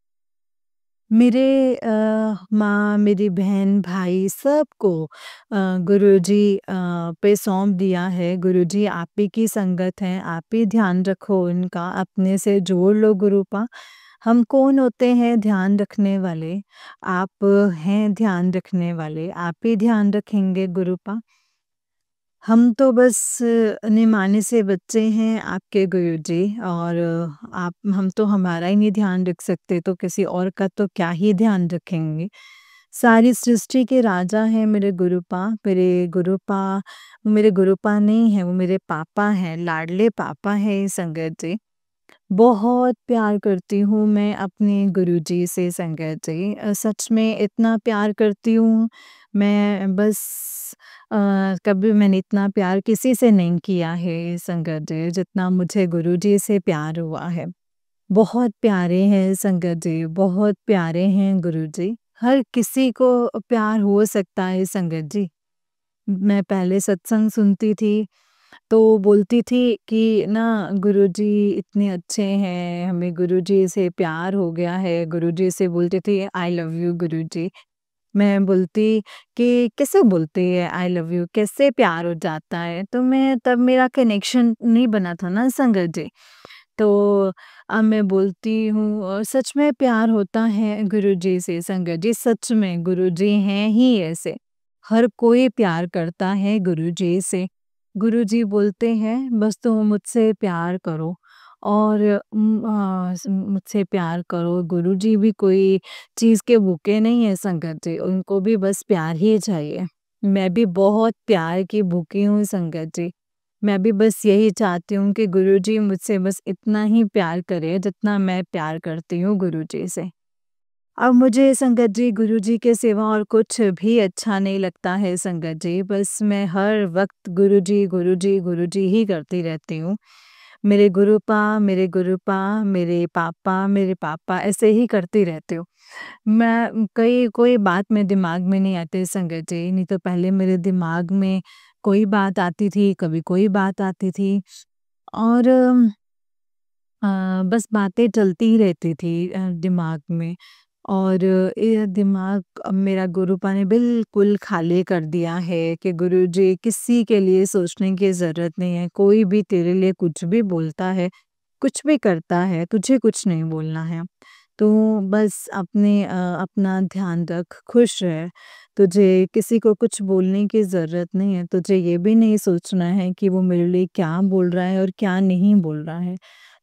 मेरे माँ, मेरी बहन, भाई सबको गुरुजी पे सौंप दिया है। गुरुजी आप ही की संगत हैं, आप ही ध्यान रखो उनका, अपने से जोड़ लो गुरुपा। हम कौन होते हैं ध्यान रखने वाले? आप हैं ध्यान रखने वाले, आप ही ध्यान रखेंगे गुरुपा। हम तो बस निमाने से बच्चे हैं आपके गुरुजी, और आप हम तो हमारा ही नहीं ध्यान रख सकते तो किसी और का तो क्या ही ध्यान रखेंगे। सारी सृष्टि के राजा हैं मेरे गुरुपा। मेरे गुरुपा नहीं हैं, वो मेरे पापा हैं, लाडले पापा हैं संगत जी। बहुत प्यार करती हूँ मैं अपने गुरुजी से संगत जी। सच में इतना प्यार करती हूँ, मैं बस कभी मैंने इतना प्यार किसी से नहीं किया है संगत जी, जितना मुझे गुरुजी से प्यार हुआ है। बहुत प्यारे हैं संगत जी, बहुत प्यारे हैं गुरुजी। हर किसी को प्यार हो सकता है संगत जी। मैं पहले सत्संग सुनती थी, तो बोलती थी कि ना गुरुजी इतने अच्छे हैं, हमें गुरुजी से प्यार हो गया है। गुरुजी से बोलती थी आई लव यू गुरुजी। मैं बोलती कि कैसे बोलती है आई लव यू, कैसे प्यार हो जाता है? तो मैं तब मेरा कनेक्शन नहीं बना था ना संगत जी। तो अब मैं बोलती हूँ और सच में प्यार होता है गुरुजी से संगत जी, सच में गुरुजी हैं ही ऐसे। हर कोई प्यार करता है गुरुजी से। गुरुजी बोलते हैं बस तुम मुझसे प्यार करो, और मुझसे प्यार करो। गुरुजी भी कोई चीज़ के भूखे नहीं है संगत जी, उनको भी बस प्यार ही चाहिए। मैं भी बहुत प्यार की भूखी हूँ संगत जी। मैं भी बस यही चाहती हूँ कि गुरुजी मुझसे बस इतना ही प्यार करे जितना मैं प्यार करती हूँ गुरुजी से। अब मुझे संगत जी गुरुजी के सिवा और कुछ भी अच्छा नहीं लगता है संगत जी। बस मैं हर वक़्त गुरुजी, गुरुजी, गुरुजी ही करती रहती हूँ। मेरे पापा ऐसे ही करती रहती हूँ। मैं कई कोई बात मेरे दिमाग में नहीं आती संगत जी, नहीं तो पहले मेरे दिमाग में कोई बात आती थी, कभी कोई बात आती थी। और बस बातें चलती ही रहती थी दिमाग में। और ये दिमाग अब मेरा गुरुपा ने बिल्कुल खाली कर दिया है कि गुरुजी किसी के लिए सोचने की ज़रूरत नहीं है, कोई भी तेरे लिए कुछ भी बोलता है, कुछ भी करता है, तुझे कुछ नहीं बोलना है। तो बस अपना ध्यान रख, खुश रह, तुझे किसी को कुछ बोलने की ज़रूरत नहीं है, तुझे ये भी नहीं सोचना है कि वो मेरे लिए क्या बोल रहा है और क्या नहीं बोल रहा है।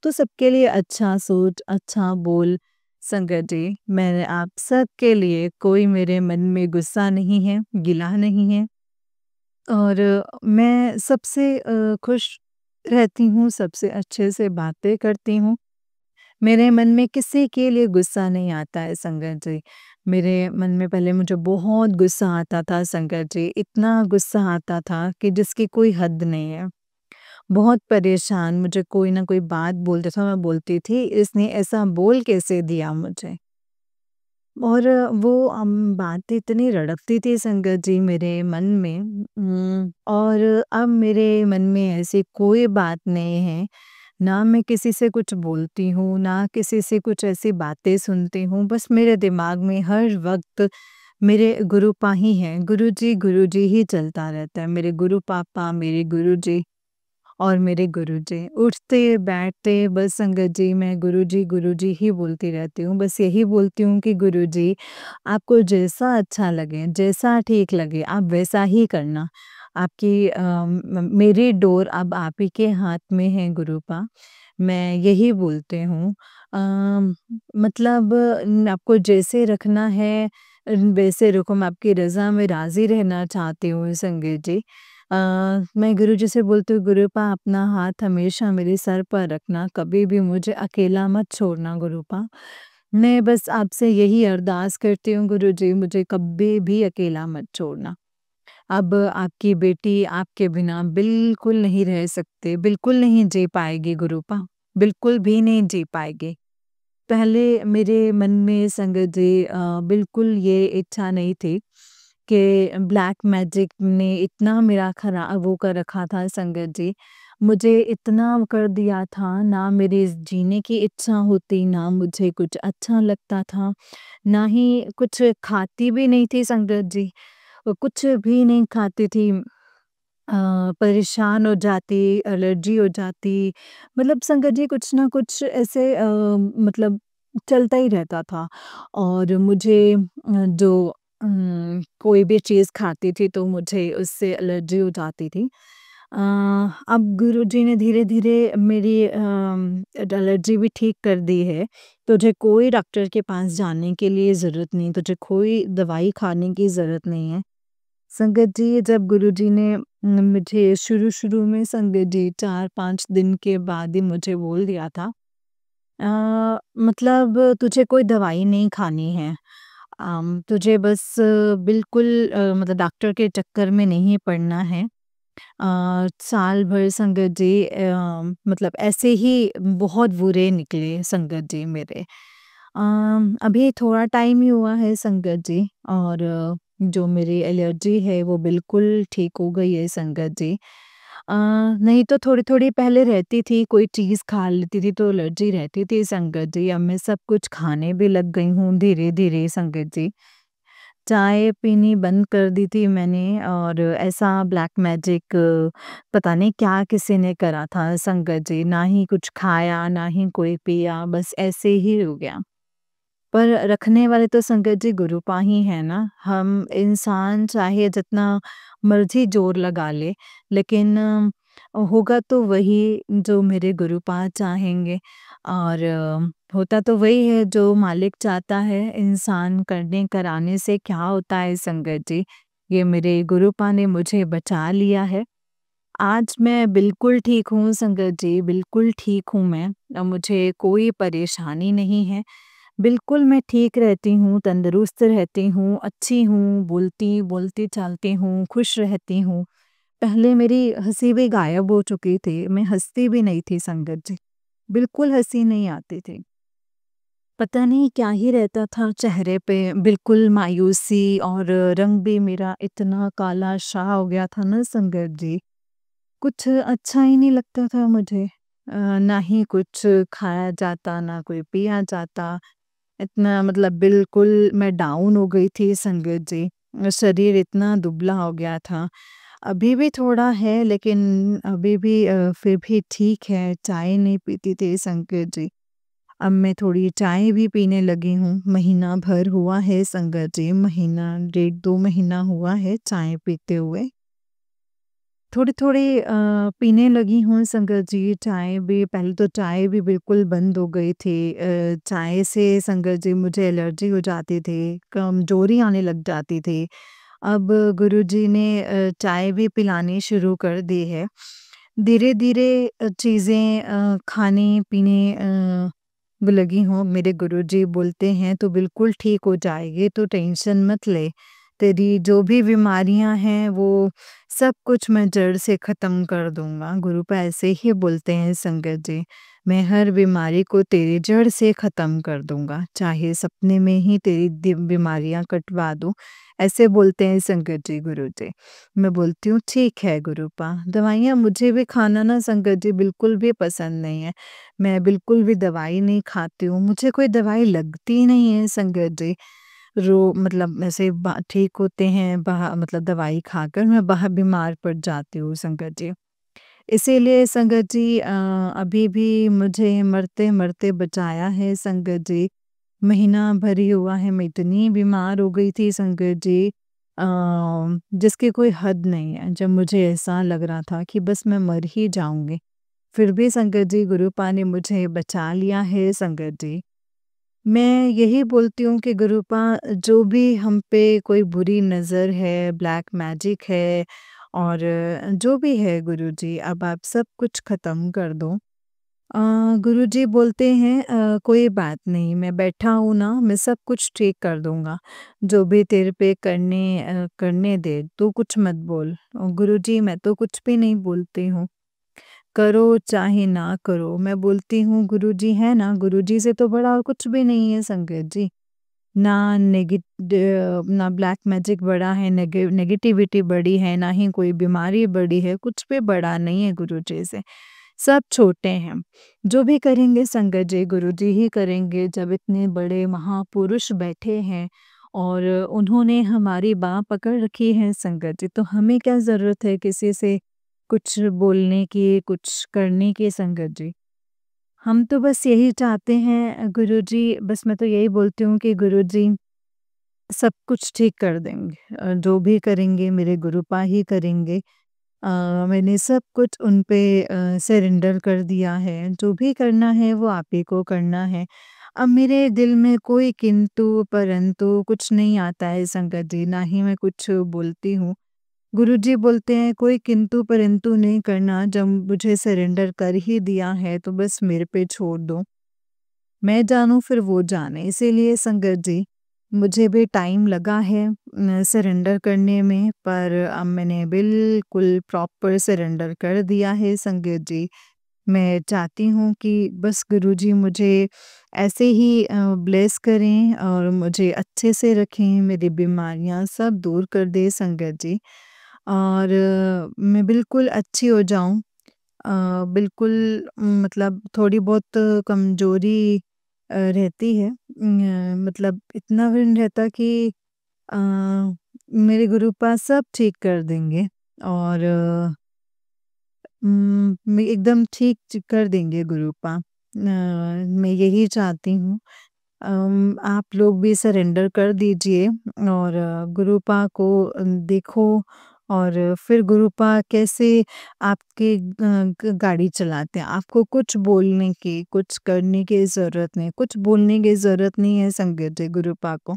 तो सबके लिए अच्छा सोच, अच्छा बोल। संगत जी, मैंने आप सबके लिए कोई मेरे मन में गुस्सा नहीं है, गिला नहीं है और मैं सबसे खुश रहती हूँ, सबसे अच्छे से बातें करती हूँ। मेरे मन में किसी के लिए गुस्सा नहीं आता है संगत जी। मेरे मन में पहले मुझे बहुत गुस्सा आता था संगत जी, इतना गुस्सा आता था कि जिसकी कोई हद नहीं है। बहुत परेशान मुझे कोई ना कोई बात बोलता था, मैं बोलती थी इसने ऐसा बोल कैसे दिया मुझे? और वो बातें इतनी रड़कती थी संगत जी मेरे मन में। और अब मेरे मन में ऐसी कोई बात नहीं है, ना मैं किसी से कुछ बोलती हूँ, ना किसी से कुछ ऐसी बातें सुनती हूँ, बस मेरे दिमाग में हर वक़्त मेरे गुरुपा ही हैं, गुरुजी ही चलता रहता है। मेरे गुरु पापा, मेरे गुरुजी और मेरे गुरुजी। उठते-बैठते बस संगत जी मैं गुरुजी ही बोलती रहती हूँ। बस यही बोलती हूँ कि गुरुजी आपको जैसा अच्छा लगे, जैसा ठीक लगे आप वैसा ही करना। आपकी मेरी डोर अब आप ही के हाथ में है गुरुपा। मैं यही बोलती हूँ। मतलब आपको जैसे रखना है वैसे रखो, मैं आपकी रज़ा में राज़ी रहना चाहती हूँ संगत जी। अ, मैं गुरुजी से बोलती हूँ गुरुपा अपना हाथ हमेशा मेरे सर पर रखना, कभी भी मुझे अकेला मत छोड़ना गुरुपा। मैं बस आपसे यही अरदास करती हूँ गुरुजी मुझे कभी भी अकेला मत छोड़ना। अब आपकी बेटी आपके बिना बिल्कुल नहीं रह सकती, बिल्कुल नहीं जी पाएगी गुरुपा, बिल्कुल भी नहीं जी पाएगी। पहले मेरे मन में संगत जी बिल्कुल ये इच्छा नहीं थी कि ब्लैक मैजिक ने इतना मेरा वो कर रखा था संगत जी। मुझे इतना वो कर दिया था, ना मेरी जीने की इच्छा होती, ना मुझे कुछ अच्छा लगता था, ना ही कुछ खाती भी नहीं थी संगत जी। कुछ भी नहीं खाती थी। परेशान हो जाती, एलर्जी हो जाती, मतलब संगत जी कुछ ना कुछ ऐसे मतलब चलता ही रहता था। और मुझे जो कोई भी चीज़ खाती थी तो मुझे उससे एलर्जी हो जाती थी। अब गुरुजी ने धीरे-धीरे मेरी एलर्जी भी ठीक कर दी है। तुझे कोई डॉक्टर के पास जाने के लिए ज़रूरत नहीं, तुझे कोई दवाई खाने की ज़रूरत नहीं है। संगत जी जब गुरुजी ने मुझे शुरू-शुरू में संगत जी 4-5 दिन के बाद ही मुझे बोल दिया था मतलब तुझे कोई दवाई नहीं खानी है। तुझे बस बिल्कुल मतलब डॉक्टर के चक्कर में नहीं पड़ना है। साल भर संगत जी मतलब ऐसे ही बहुत बुरे निकले संगत जी मेरे। अभी थोड़ा टाइम ही हुआ है संगत जी और जो मेरी एलर्जी है वो बिल्कुल ठीक हो गई है संगत जी। नहीं तो थोड़ी-थोड़ी पहले रहती थी, कोई चीज़ खा लेती थी तो एलर्जी रहती थी संगत जी, अब मैं सब कुछ खाने भी लग गई हूँ धीरे-धीरे संगत जी। चाय पीनी बंद कर दी थी मैंने और ऐसा ब्लैक मैजिक पता नहीं क्या किसी ने करा था संगत जी, ना ही कुछ खाया, ना ही कोई पिया, बस ऐसे ही हो गया। पर रखने वाले तो संगत जी गुरुपा ही हैं ना, हम इंसान चाहे जितना मर्ज़ी ज़ोर लगा ले, लेकिन होगा तो वही जो मेरे गुरुपा चाहेंगे और होता तो वही है जो मालिक चाहता है, इंसान करने कराने से क्या होता है संगत जी, ये मेरे गुरुपा ने मुझे बचा लिया है। आज मैं बिल्कुल ठीक हूँ संगत जी, बिल्कुल ठीक हूँ मैं। मुझे कोई परेशानी नहीं है। बिल्कुल मैं ठीक रहती हूँ, तंदुरुस्त रहती हूँ, अच्छी हूँ, बोलती चालती हूँ, खुश रहती हूँ। पहले मेरी हँसी भी गायब हो चुकी थी, मैं हँसती भी नहीं थी संगत जी, बिल्कुल हँसी नहीं आती थी। पता नहीं क्या ही रहता था चेहरे पे, बिल्कुल मायूसी और रंग भी मेरा इतना काला शाह हो गया था ना संगत जी, कुछ अच्छा ही नहीं लगता था मुझे। ना ही कुछ खाया जाता, ना कोई पिया जाता। इतना मतलब बिल्कुल मैं डाउन हो गई थी संगत जी। शरीर इतना दुबला हो गया था। अभी भी थोड़ा है लेकिन अभी भी फिर भी ठीक है, चाय नहीं पीती थी संगत जी। अब मैं थोड़ी चाय भी पीने लगी हूँ, महीना भर हुआ है संगत जी, महीना डेढ़ 2 महीना हुआ है चाय पीते हुए। थोड़ी-थोड़ी पीने लगी हूँ संगत जी चाय भी, पहले तो चाय भी बिल्कुल बंद हो गई थी। चाय से संगत जी मुझे एलर्जी हो जाती थी, कमज़ोरी आने लग जाती थी। अब गुरुजी ने चाय भी पिलानी शुरू कर दी है। धीरे-धीरे चीज़ें खाने-पीने लगी हूँ। मेरे गुरुजी बोलते हैं तो बिल्कुल ठीक हो जाएगी, तो टेंशन मत ले। तेरी जो भी बीमारियाँ हैं वो सब कुछ मैं जड़ से ख़त्म कर दूँगा। गुरुपा ऐसे ही बोलते हैं संगत जी। मैं हर बीमारी को तेरी जड़ से ख़त्म कर दूँगा, चाहे सपने में ही तेरी बीमारियाँ कटवा दूँ। ऐसे बोलते हैं संगत जी गुरुजी। मैं बोलती हूँ ठीक है गुरुपा, दवाइयाँ मुझे भी खाना ना संगत जी बिल्कुल भी पसंद नहीं है। मैं बिल्कुल भी दवाई नहीं खाती हूँ, मुझे कोई दवाई लगती नहीं है संगत जी। मतलब ऐसे ठीक होते हैं मतलब दवाई खाकर मैं बीमार पड़ जाती हूँ संगत जी। इसीलिए संगत जी अभी भी मुझे मरते-मरते बचाया है संगत जी। महीना भर ही हुआ है, मैं इतनी बीमार हो गई थी संगत जी अ, जिसकी कोई हद नहीं है। जब मुझे ऐसा लग रहा था कि बस मैं मर ही जाऊँगी, फिर भी संगत जी गुरुपा ने मुझे बचा लिया है संगत जी। मैं यही बोलती हूँ कि गुरुपा जो भी हम पे कोई बुरी नज़र है, ब्लैक मैजिक है और जो भी है गुरुजी अब आप सब कुछ ख़त्म कर दो। गुरुजी बोलते हैं कोई बात नहीं, मैं बैठा हूँ ना, मैं सब कुछ ठीक कर दूँगा। जो भी तेरे पे करने दे, तू कुछ मत बोल। गुरुजी मैं तो कुछ भी नहीं बोलती हूँ। करो चाहे ना करो, मैं बोलती हूँ गुरुजी है ना, गुरुजी से तो बड़ा और कुछ भी नहीं है संगत जी। ना ब्लैक मैजिक बड़ा है, नेगेटिविटी बड़ी है, ना ही कोई बीमारी बड़ी है, कुछ भी बड़ा नहीं है गुरुजी से। सब छोटे हैं। जो भी करेंगे संगत जी, गुरुजी ही करेंगे। जब इतने बड़े महापुरुष बैठे हैं और उन्होंने हमारी बाँह पकड़ रखी है संगत जी, तो हमें क्या ज़रूरत है किसी से कुछ बोलने की, कुछ करने की संगत जी। हम तो बस यही चाहते हैं गुरुजी, बस मैं तो यही बोलती हूँ कि गुरुजी सब कुछ ठीक कर देंगे। जो भी करेंगे मेरे गुरुपा ही करेंगे। मैंने सब कुछ उन पे सरेंडर कर दिया है। जो भी करना है वो आप ही को करना है। अब मेरे दिल में कोई किंतु परंतु कुछ नहीं आता है संगत जी, ना ही मैं कुछ बोलती हूँ। गुरुजी बोलते हैं कोई किंतु परंतु नहीं करना, जब मुझे सरेंडर कर ही दिया है तो बस मेरे पे छोड़ दो। मैं जानूँ फिर वो जाने। इसीलिए संगत जी, मुझे भी टाइम लगा है सरेंडर करने में, पर अब मैंने बिल्कुल प्रॉपर सरेंडर कर दिया है संगत जी। मैं चाहती हूँ कि बस गुरुजी मुझे ऐसे ही ब्लेस करें और मुझे अच्छे से रखें, मेरी बीमारियाँ सब दूर कर दें संगत जी। और मैं बिल्कुल अच्छी हो जाऊँ। बिल्कुल मतलब थोड़ी बहुत कमज़ोरी रहती है। मतलब इतना भी नहीं रहता कि अ, मेरे गुरुपा सब ठीक कर देंगे और मैं एकदम ठीक कर देंगे गुरुपा। मैं यही चाहती हूँ। आप लोग भी सरेंडर कर दीजिए और गुरुपा को देखो और फिर गुरुपा कैसे आपके गाड़ी चलाते हैं। आपको कुछ बोलने की, कुछ करने की ज़रूरत नहीं, कुछ बोलने की ज़रूरत नहीं है संगत जी गुरुपा को।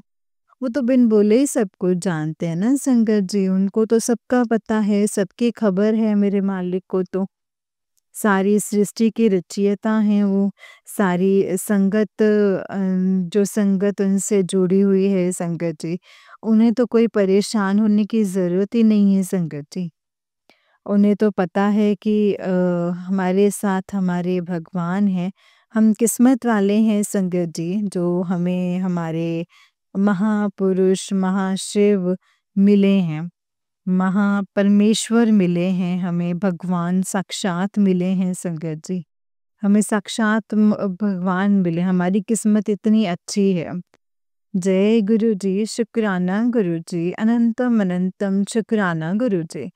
वो तो बिन बोले ही सब कुछ जानते हैं ना संगत जी, उनको तो सबका पता है, सबकी खबर है मेरे मालिक को तो। सारी सृष्टि की रचयिता हैं वो, सारी संगत जो संगत उनसे जुड़ी हुई है संगत जी, उन्हें तो कोई परेशान होने की ज़रूरत ही नहीं है संगत जी। उन्हें तो पता है कि हमारे साथ हमारे भगवान हैं, हम किस्मत वाले हैं संगत जी, जो हमें हमारे महापुरुष, महाशिव मिले हैं। महापरमेश्वर मिले हैं हमें, भगवान साक्षात मिले हैं संगत जी। हमें साक्षात भगवान मिले, हमारी किस्मत इतनी अच्छी है। जय गुरु जी, शुक्राना गुरु जी, अनंतम अनंतम शुक्राना गुरु जी।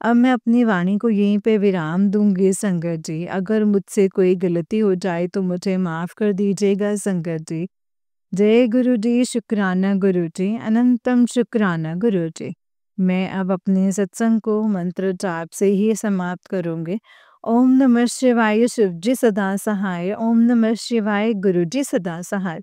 अब मैं अपनी वाणी को यहीं पे विराम दूंगी संगत जी। अगर मुझसे कोई गलती हो जाए तो मुझे माफ़ कर दीजिएगा संगत जी। जय गुरु जी, शुक्राना गुरु जी, अनंतम शुक्राना गुरु जी। मैं अब अपने सत्संग को मंत्र जाप से ही समाप्त करूंगी। ओम नमः शिवाय, शिव जी सदा सहाय। ओम नमः शिवाय, गुरु जी सदा सहाय।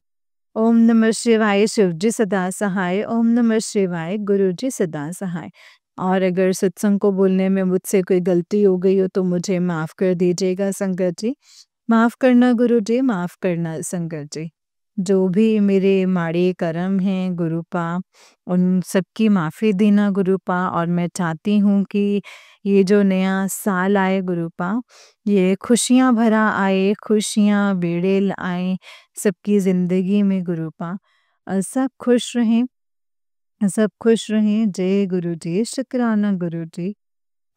ओम नमः शिवाय, शिव जी सदा सहाय। ओम नमः शिवाय, गुरु जी सदा सहाय। और अगर सत्संग को बोलने में मुझसे कोई गलती हो गई हो तो मुझे माफ़ कर दीजिएगा संगत जी। माफ़ करना गुरु जी, माफ़ करना संगत जी। जो भी मेरे माड़े कर्म हैं गुरुपा, उन सबकी माफ़ी देना गुरुपा। और मैं चाहती हूँ कि ये जो नया साल आए गुरुपा, ये खुशियाँ भरा आए, खुशियाँ बेड़े आए सबकी ज़िंदगी में गुरुपा। सब खुश रहें, सब खुश रहें। जय गुरु जी, शुक्राना गुरु जी,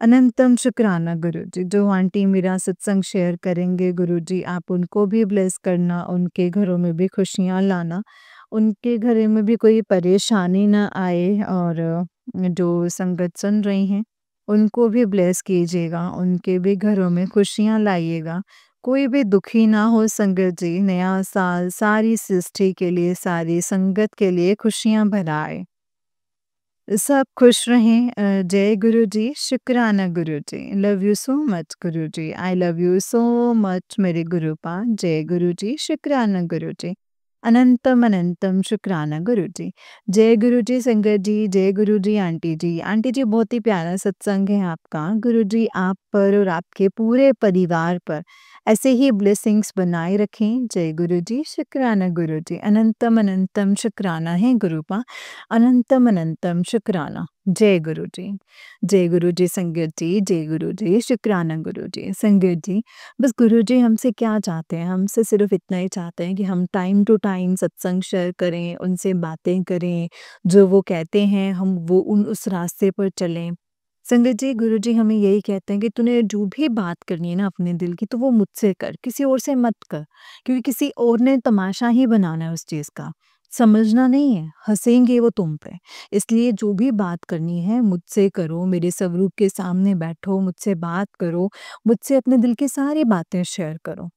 अनंतम शुक्राना गुरु जी। जो आंटी मेरा सत्संग शेयर करेंगे गुरु जी, आप उनको भी ब्लेस करना, उनके घरों में भी खुशियाँ लाना, उनके घर में भी कोई परेशानी ना आए। और जो संगत सुन रही हैं उनको भी ब्लेस कीजिएगा, उनके भी घरों में खुशियाँ लाइएगा। कोई भी दुखी ना हो संगत जी। नया साल सारी सृष्टि के लिए, सारी संगत के लिए खुशियाँ भरा आए। सब खुश रहें। जय गुरु जी, शुक्राना गुरु जी। लव यू सो मच गुरु जी। I love you so much मेरे गुरुपा। जय गुरु जी, शुक्राना गुरु जी, अनंतम अनंतम शुक्राना गुरु जी। जय गुरु जी संगत जी, जय गुरु जी आंटी जी। आंटी जी बहुत ही प्यारा सत्संग है आपका। गुरु जी आप पर और आपके पूरे परिवार पर ऐसे ही ब्लेसिंग्स बनाए रखें। जय गुरु जी, शुक्राना गुरु जी, अनंतम अनंतम शुक्राना है गुरुपा, अनंतम अनंतम शुक्राना। जय गुरु जी। जय गुरु जी संगत जी, जय गुरु जी, शुक्राना गुरु जी। संगत जी, बस गुरु जी हमसे क्या चाहते हैं? हमसे सिर्फ इतना ही चाहते हैं कि हम टाइम टू टाइम सत्संग शेयर करें, उनसे बातें करें, जो वो कहते हैं हम वो उस रास्ते पर चलें। संगत जी, गुरु जी हमें यही कहते हैं कि तूने जो भी बात करनी है ना अपने दिल की, तो वो मुझसे कर, किसी और से मत कर। क्योंकि किसी और ने तमाशा ही बनाना है उस चीज़ का, समझना नहीं है, हँसेंगे वो तुम पे। इसलिए जो भी बात करनी है मुझसे करो, मेरे स्वरूप के सामने बैठो, मुझसे बात करो, मुझसे अपने दिल की सारी बातें शेयर करो।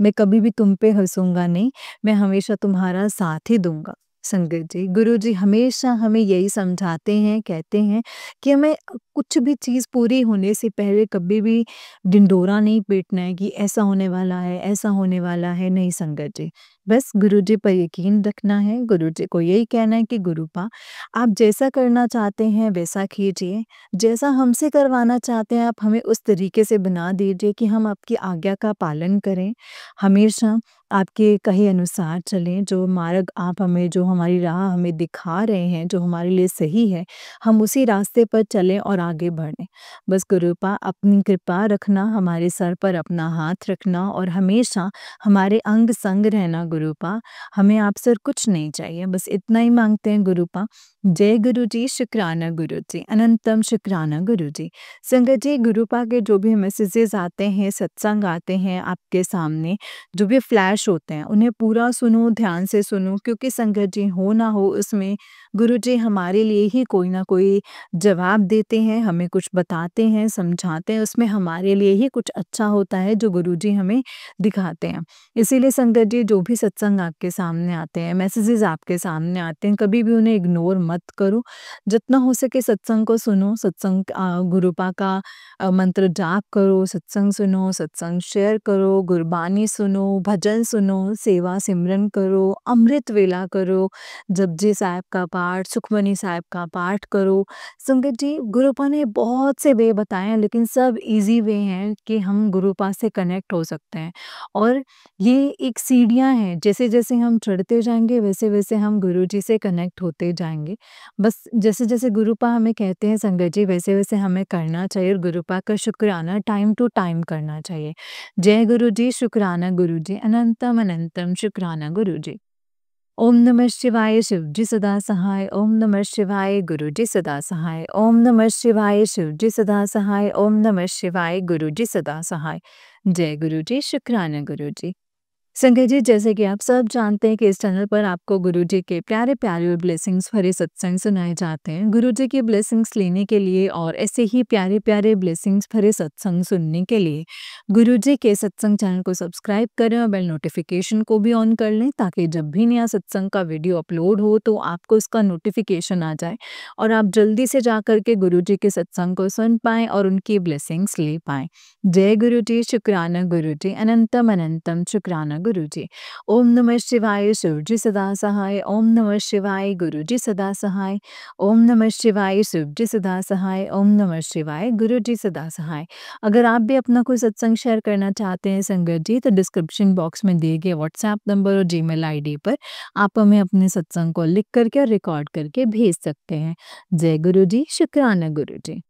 मैं कभी भी तुम पे हँसूँगा नहीं, मैं हमेशा तुम्हारा साथ ही दूँगा। संगत जी, गुरु जी हमेशा हमें यही समझाते हैं, कहते हैं कि हमें कुछ भी चीज़ पूरी होने से पहले कभी भी ढिंढोरा नहीं पीटना है कि ऐसा होने वाला है, ऐसा होने वाला है, नहीं संगत जी। बस गुरु जी पर यकीन रखना है, गुरु जी को यही कहना है कि गुरुपा आप जैसा करना चाहते हैं वैसा कीजिए, जैसा हमसे करवाना चाहते हैं आप हमें उस तरीके से बना दीजिए कि हम आपकी आज्ञा का पालन करें, हमेशा आपके कहे अनुसार चलें। जो मार्ग आप हमें, जो हमारी राह हमें दिखा रहे हैं, जो हमारे लिए सही है, हम उसी रास्ते पर चलें और आगे बढ़ें। बस गुरुपा अपनी कृपा रखना, हमारे सर पर अपना हाथ रखना और हमेशा हमारे अंग संग रहना गुरुपा। हमें आपसे और कुछ नहीं चाहिए, बस इतना ही मांगते हैं गुरुपा। जय गुरु जी, शुक्राना गुरु जी, अनंतम शुक्राना गुरु जी। संगत जी, गुरुपा के जो भी मैसेजेस आते हैं, सत्संग आते हैं आपके सामने, जो भी फ्लैश होते हैं, उन्हें पूरा सुनो, ध्यान से सुनो, क्योंकि संगत जी हो ना हो उसमें गुरु जी हमारे लिए ही कोई ना कोई जवाब देते हैं, हमें कुछ बताते हैं, समझाते हैं, उसमें हमारे लिए ही कुछ अच्छा होता है जो गुरु जी हमें दिखाते हैं। इसीलिए संगत जी, जो भी सत्संग आपके सामने आते हैं, मैसेजेस आपके सामने आते हैं, कभी भी उन्हें इग्नोर मत करो। जितना हो सके सत्संग को सुनो, सत्संग गुरुपा का मंत्र जाप करो, सत्संग सुनो, सत्संग शेयर करो, गुरबानी सुनो, भजन सुनो, सेवा सिमरन करो, अमृत वेला करो, जपजी साहिब का पाठ, सुखमनी साहिब का पाठ करो। संगत जी, गुरुपा ने बहुत से वे बताए हैं, लेकिन सब ईज़ी वे हैं कि हम गुरुपा से कनेक्ट हो सकते हैं। और ये एक सीढ़ियाँ हैं, जैसे-जैसे हम चढ़ते जाएँगे, वैसे-वैसे हम गुरु जी से कनेक्ट होते जाएँगे। बस जैसे-जैसे गुरुपा हमें कहते हैं संगत जी, वैसे-वैसे हमें करना चाहिए और गुरुपा का शुक्राना टाइम टू टाइम करना चाहिए। जय गुरु जी, शुक्राना गुरु जी, अनंतम अनंतम शुक्राना गुरु जी। ओम नमः शिवाय शिव जी सदा सहाय। ओम नमः शिवाय गुरु जी सदा सहाय। ओम नमः शिवाय शिव जी सदा सहाय। ओम नमः शिवाय गुरु जी सदा सहाय। जय गुरु जी, शुक्राना गुरु जी। संगत जी, जैसे कि आप सब जानते हैं कि इस चैनल पर आपको गुरुजी के प्यारे-प्यारे और ब्लेसिंग्स भरे सत्संग सुनाए जाते हैं। गुरुजी की ब्लेसिंग्स लेने के लिए और ऐसे ही प्यारे-प्यारे ब्लेसिंग्स भरे सत्संग सुनने के लिए गुरुजी के सत्संग चैनल को सब्सक्राइब करें और बेल नोटिफिकेशन को भी ऑन कर लें, ताकि जब भी नया सत्संग का वीडियो अपलोड हो तो आपको उसका नोटिफिकेशन आ जाए और आप जल्दी से जाकर के गुरुजी के सत्संग को सुन पाएँ और उनकी ब्लेसिंग्स ले पाएँ। जय गुरु जी, शुक्राना गुरु जी, अनंतम अनंतम शुक्राना गुरु जी। ओम नमः शिवाय शिव जी सदा सहाय। ओम नमः शिवाय गुरु जी सदा सहाय। ओम नमः शिवाय शिव जी सदा सहाय। ओम नमः शिवाय गुरु जी सदा सहाय। अगर आप भी अपना कोई सत्संग शेयर करना चाहते हैं संगत जी, तो डिस्क्रिप्शन बॉक्स में दिए गए व्हाट्सएप नंबर और जीमेल आईडी पर आप हमें अपने सत्संग को लिख करके और रिकॉर्ड करके भेज सकते हैं। जय गुरु जी, शुक्राना गुरु जी।